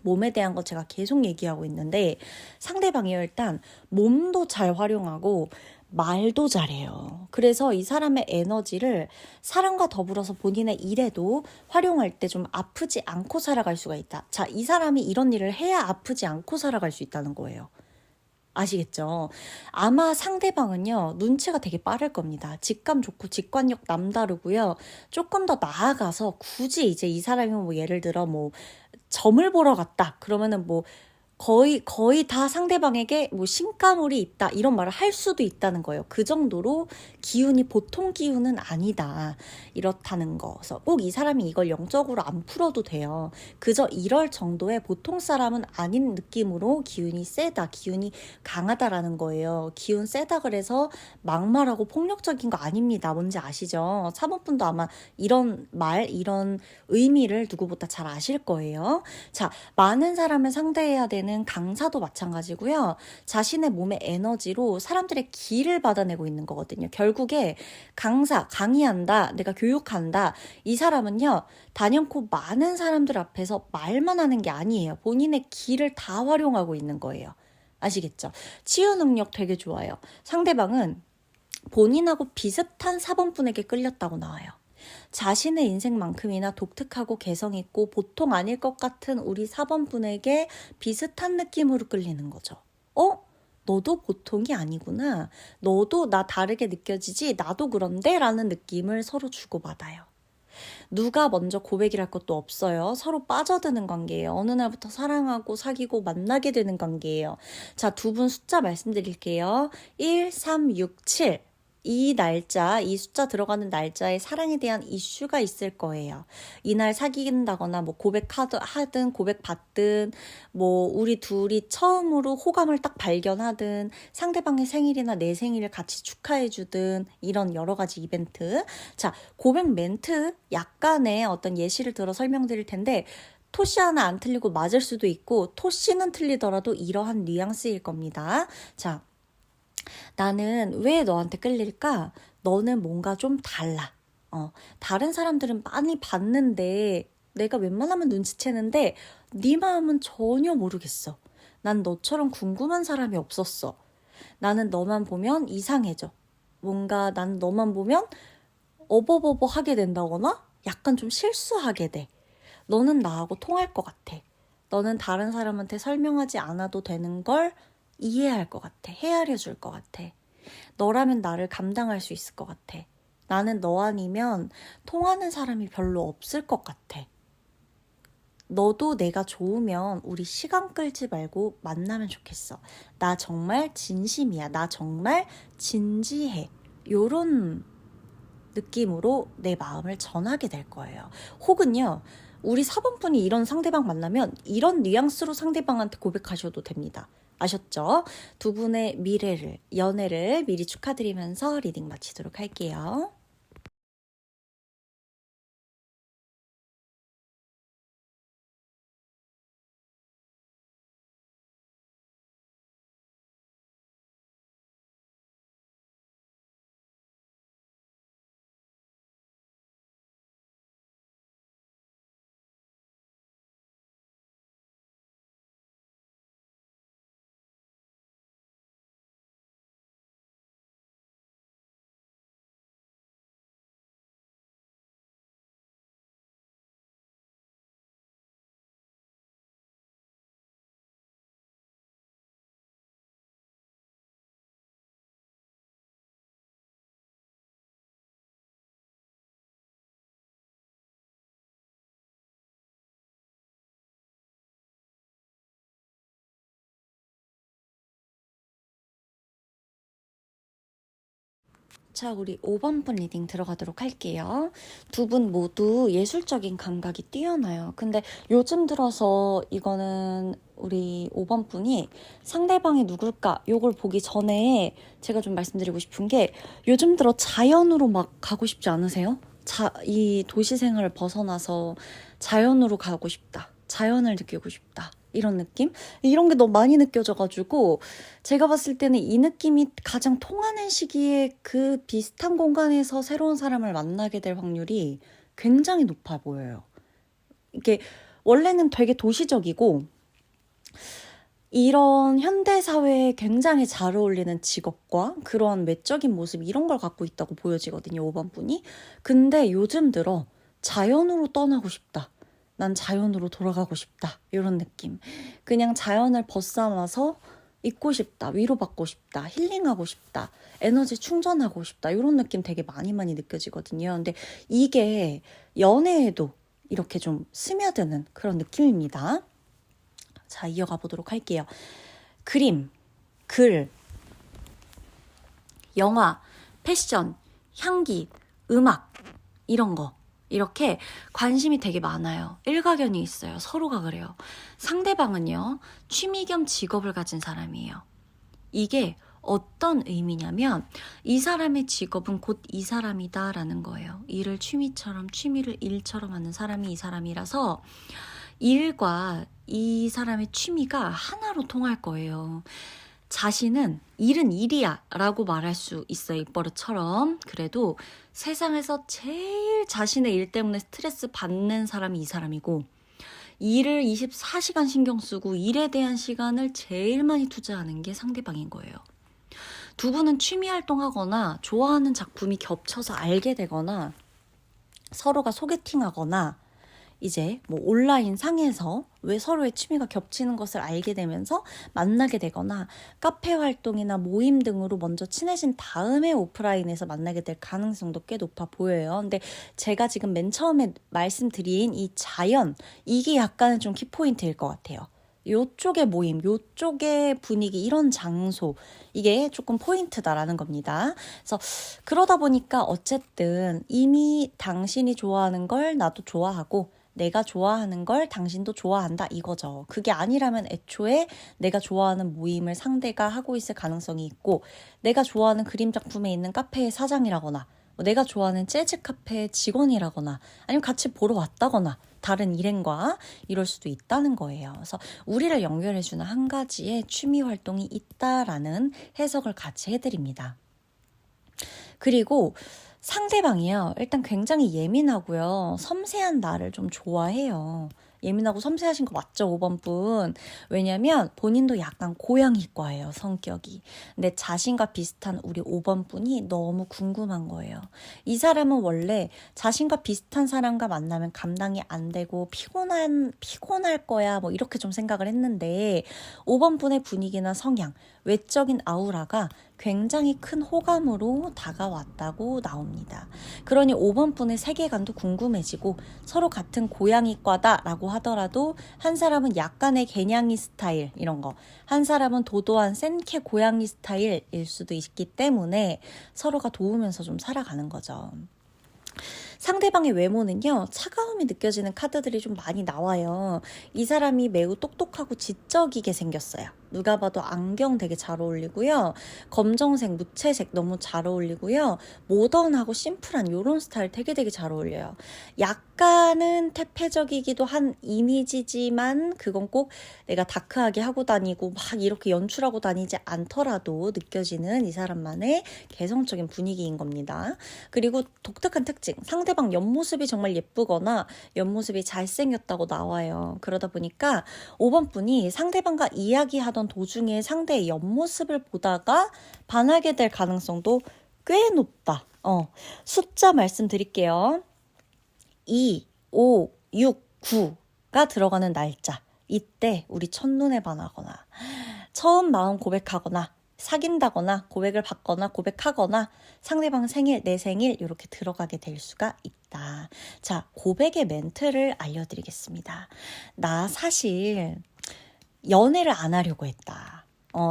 몸에 대한 거 제가 계속 얘기하고 있는데 상대방이 일단 몸도 잘 활용하고 말도 잘해요. 그래서 이 사람의 에너지를 사람과 더불어서 본인의 일에도 활용할 때 좀 아프지 않고 살아갈 수가 있다. 자, 이 사람이 이런 일을 해야 아프지 않고 살아갈 수 있다는 거예요. 아시겠죠? 아마 상대방은요, 눈치가 되게 빠를 겁니다. 직감 좋고 직관력 남다르고요. 조금 더 나아가서 굳이 이제 이 사람이 뭐 예를 들어 뭐 점을 보러 갔다. 그러면은 뭐 거의 다 상대방에게 뭐 신가물이 있다 이런 말을 할 수도 있다는 거예요. 그 정도로 기운이 보통 기운은 아니다 이렇다는 거. 그래서 꼭 이 사람이 이걸 영적으로 안 풀어도 돼요. 그저 이럴 정도의 보통 사람은 아닌 느낌으로 기운이 세다, 기운이 강하다라는 거예요. 기운 세다 그래서 막말하고 폭력적인 거 아닙니다. 뭔지 아시죠? 사모분도 아마 이런 말, 이런 의미를 누구보다 잘 아실 거예요. 자, 많은 사람을 상대해야 되는 강사도 마찬가지고요. 자신의 몸의 에너지로 사람들의 기를 받아내고 있는 거거든요. 결국에 강사, 강의한다, 내가 교육한다. 이 사람은요, 단연코 많은 사람들 앞에서 말만 하는 게 아니에요. 본인의 기를 다 활용하고 있는 거예요. 아시겠죠? 치유 능력 되게 좋아요. 상대방은 본인하고 비슷한 사본분에게 끌렸다고 나와요. 자신의 인생만큼이나 독특하고 개성있고 보통 아닐 것 같은 우리 4번분에게 비슷한 느낌으로 끌리는 거죠. 너도 보통이 아니구나. 너도 나 다르게 느껴지지? 나도 그런데? 라는 느낌을 서로 주고받아요. 누가 먼저 고백이랄 것도 없어요. 서로 빠져드는 관계예요. 어느 날부터 사랑하고 사귀고 만나게 되는 관계예요. 자, 두 분 숫자 말씀드릴게요. 1, 3, 6, 7. 이 날짜, 이 숫자 들어가는 날짜에 사랑에 대한 이슈가 있을 거예요. 이날 사귄다거나 뭐 고백하든 고백받든 뭐 우리 둘이 처음으로 호감을 딱 발견하든 상대방의 생일이나 내 생일을 같이 축하해주든 이런 여러 가지 이벤트. 자, 고백 멘트 약간의 어떤 예시를 들어 설명드릴 텐데 토씨 하나 안 틀리고 맞을 수도 있고 토씨는 틀리더라도 이러한 뉘앙스일 겁니다. 자, 나는 왜 너한테 끌릴까? 너는 뭔가 좀 달라. 다른 사람들은 많이 봤는데 내가 웬만하면 눈치채는데 네 마음은 전혀 모르겠어. 난 너처럼 궁금한 사람이 없었어. 나는 너만 보면 이상해져. 뭔가 난 너만 보면 어버버버 하게 된다거나 약간 좀 실수하게 돼. 너는 나하고 통할 것 같아. 너는 다른 사람한테 설명하지 않아도 되는 걸 이해할 것 같아. 헤아려 줄 것 같아. 너라면 나를 감당할 수 있을 것 같아. 나는 너 아니면 통하는 사람이 별로 없을 것 같아. 너도 내가 좋으면 우리 시간 끌지 말고 만나면 좋겠어. 나 정말 진심이야. 나 정말 진지해. 요런 느낌으로 내 마음을 전하게 될 거예요. 혹은요, 우리 4번분이 이런 상대방 만나면 이런 뉘앙스로 상대방한테 고백하셔도 됩니다. 아셨죠? 두 분의 미래를, 연애를 미리 축하드리면서 리딩 마치도록 할게요. 자, 우리 5번 분 리딩 들어가도록 할게요. 두 분 모두 예술적인 감각이 뛰어나요. 근데 요즘 들어서 이거는 우리 5번 분이 상대방이 누굴까 요걸 보기 전에 제가 좀 말씀드리고 싶은 게 요즘 들어 자연으로 막 가고 싶지 않으세요? 이 도시 생활을 벗어나서 자연으로 가고 싶다. 자연을 느끼고 싶다. 이런 느낌? 이런 게 너무 많이 느껴져가지고 제가 봤을 때는 이 느낌이 가장 통하는 시기에 그 비슷한 공간에서 새로운 사람을 만나게 될 확률이 굉장히 높아 보여요. 이게 원래는 되게 도시적이고 이런 현대사회에 굉장히 잘 어울리는 직업과 그런 외적인 모습 이런 걸 갖고 있다고 보여지거든요. 5번 분이. 근데 요즘 들어 자연으로 떠나고 싶다. 난 자연으로 돌아가고 싶다. 이런 느낌. 그냥 자연을 벗삼아서 있고 싶다. 위로받고 싶다. 힐링하고 싶다. 에너지 충전하고 싶다. 이런 느낌 되게 많이 느껴지거든요. 근데 이게 연애에도 이렇게 좀 스며드는 그런 느낌입니다. 자, 이어가 보도록 할게요. 그림, 글, 영화, 패션, 향기, 음악 이런 거. 이렇게 관심이 되게 많아요. 일가견이 있어요. 서로가 그래요. 상대방은요, 취미 겸 직업을 가진 사람이에요. 이게 어떤 의미냐면 이 사람의 직업은 곧 이 사람이다라는 거예요. 일을 취미처럼, 취미를 일처럼 하는 사람이 이 사람이라서 일과 이 사람의 취미가 하나로 통할 거예요. 자신은 일은 일이야 라고 말할 수 있어요. 입버릇처럼. 그래도 세상에서 제일 자신의 일 때문에 스트레스 받는 사람이 이 사람이고 일을 24시간 신경 쓰고 일에 대한 시간을 제일 많이 투자하는 게 상대방인 거예요. 두 분은 취미 활동하거나 좋아하는 작품이 겹쳐서 알게 되거나 서로가 소개팅하거나 이제 뭐 온라인 상에서 왜 서로의 취미가 겹치는 것을 알게 되면서 만나게 되거나 카페 활동이나 모임 등으로 먼저 친해진 다음에 오프라인에서 만나게 될 가능성도 꽤 높아 보여요. 근데 제가 지금 맨 처음에 말씀드린 이 자연, 이게 약간은 좀 키포인트일 것 같아요. 요쪽의 모임, 요쪽의 분위기, 이런 장소, 이게 조금 포인트다라는 겁니다. 그래서 그러다 보니까 어쨌든 이미 당신이 좋아하는 걸 나도 좋아하고 내가 좋아하는 걸 당신도 좋아한다 이거죠. 그게 아니라면 애초에 내가 좋아하는 모임을 상대가 하고 있을 가능성이 있고 내가 좋아하는 그림 작품에 있는 카페의 사장이라거나 내가 좋아하는 재즈 카페의 직원이라거나 아니면 같이 보러 왔다거나 다른 일행과 이럴 수도 있다는 거예요. 그래서 우리를 연결해주는 한 가지의 취미 활동이 있다라는 해석을 같이 해드립니다. 그리고 상대방이요. 일단 굉장히 예민하고요. 섬세한 나를 좀 좋아해요. 예민하고 섬세하신 거 맞죠? 5번 분. 왜냐면 본인도 약간 고양이과예요. 성격이. 근데 자신과 비슷한 우리 5번 분이 너무 궁금한 거예요. 이 사람은 원래 자신과 비슷한 사람과 만나면 감당이 안 되고 피곤할 거야 뭐 이렇게 좀 생각을 했는데 5번 분의 분위기나 성향, 외적인 아우라가 굉장히 큰 호감으로 다가왔다고 나옵니다. 그러니 5번 분의 세계관도 궁금해지고 서로 같은 고양이과다라고 하더라도 한 사람은 약간의 개냥이 스타일 이런 거, 한 사람은 도도한 센케 고양이 스타일일 수도 있기 때문에 서로가 도우면서 좀 살아가는 거죠. 상대방의 외모는요, 차가움이 느껴지는 카드들이 좀 많이 나와요. 이 사람이 매우 똑똑하고 지적이게 생겼어요. 누가 봐도 안경 되게 잘 어울리고요. 검정색, 무채색 너무 잘 어울리고요. 모던하고 심플한 이런 스타일 되게 잘 어울려요. 약간은 퇴폐적이기도 한 이미지지만 그건 꼭 내가 다크하게 하고 다니고 막 이렇게 연출하고 다니지 않더라도 느껴지는 이 사람만의 개성적인 분위기인 겁니다. 그리고 독특한 특징, 상대방 옆모습이 정말 예쁘거나 옆모습이 잘생겼다고 나와요. 그러다 보니까 5번 분이 상대방과 이야기하던 도중에 상대의 옆모습을 보다가 반하게 될 가능성도 꽤 높다. 숫자 말씀드릴게요. 2, 5, 6, 9가 들어가는 날짜. 이때 우리 첫눈에 반하거나 처음 마음 고백하거나 사귄다거나 고백을 받거나 고백하거나 상대방 생일, 내 생일 이렇게 들어가게 될 수가 있다. 자, 고백의 멘트를 알려드리겠습니다. 나 사실 연애를 안 하려고 했다.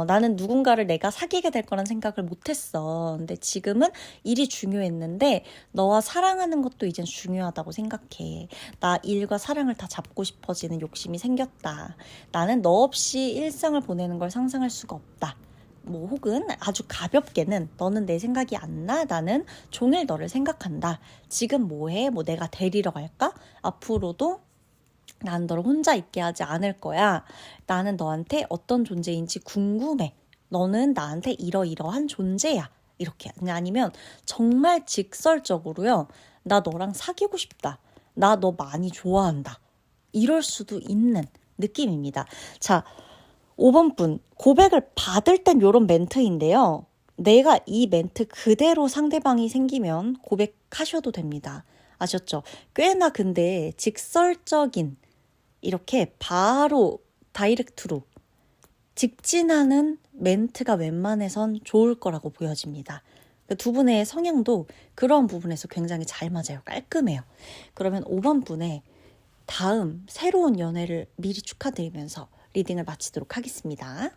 나는 누군가를 내가 사귀게 될 거란 생각을 못했어. 근데 지금은 일이 중요했는데 너와 사랑하는 것도 이젠 중요하다고 생각해. 나 일과 사랑을 다 잡고 싶어지는 욕심이 생겼다. 나는 너 없이 일상을 보내는 걸 상상할 수가 없다. 뭐 혹은 아주 가볍게는 너는 내 생각이 안 나? 나는 종일 너를 생각한다. 지금 뭐해? 뭐 내가 데리러 갈까? 앞으로도 난 너를 혼자 있게 하지 않을 거야. 나는 너한테 어떤 존재인지 궁금해. 너는 나한테 이러이러한 존재야. 이렇게. 아니면 정말 직설적으로요. 나 너랑 사귀고 싶다. 나 너 많이 좋아한다. 이럴 수도 있는 느낌입니다. 자, 5번 분. 고백을 받을 땐 이런 멘트인데요. 내가 이 멘트 그대로 상대방이 생기면 고백하셔도 됩니다. 아셨죠? 꽤나 근데 직설적인 이렇게 바로 다이렉트로 직진하는 멘트가 웬만해선 좋을 거라고 보여집니다. 두 분의 성향도 그런 부분에서 굉장히 잘 맞아요. 깔끔해요. 그러면 5번 분의 다음 새로운 연애를 미리 축하드리면서 리딩을 마치도록 하겠습니다.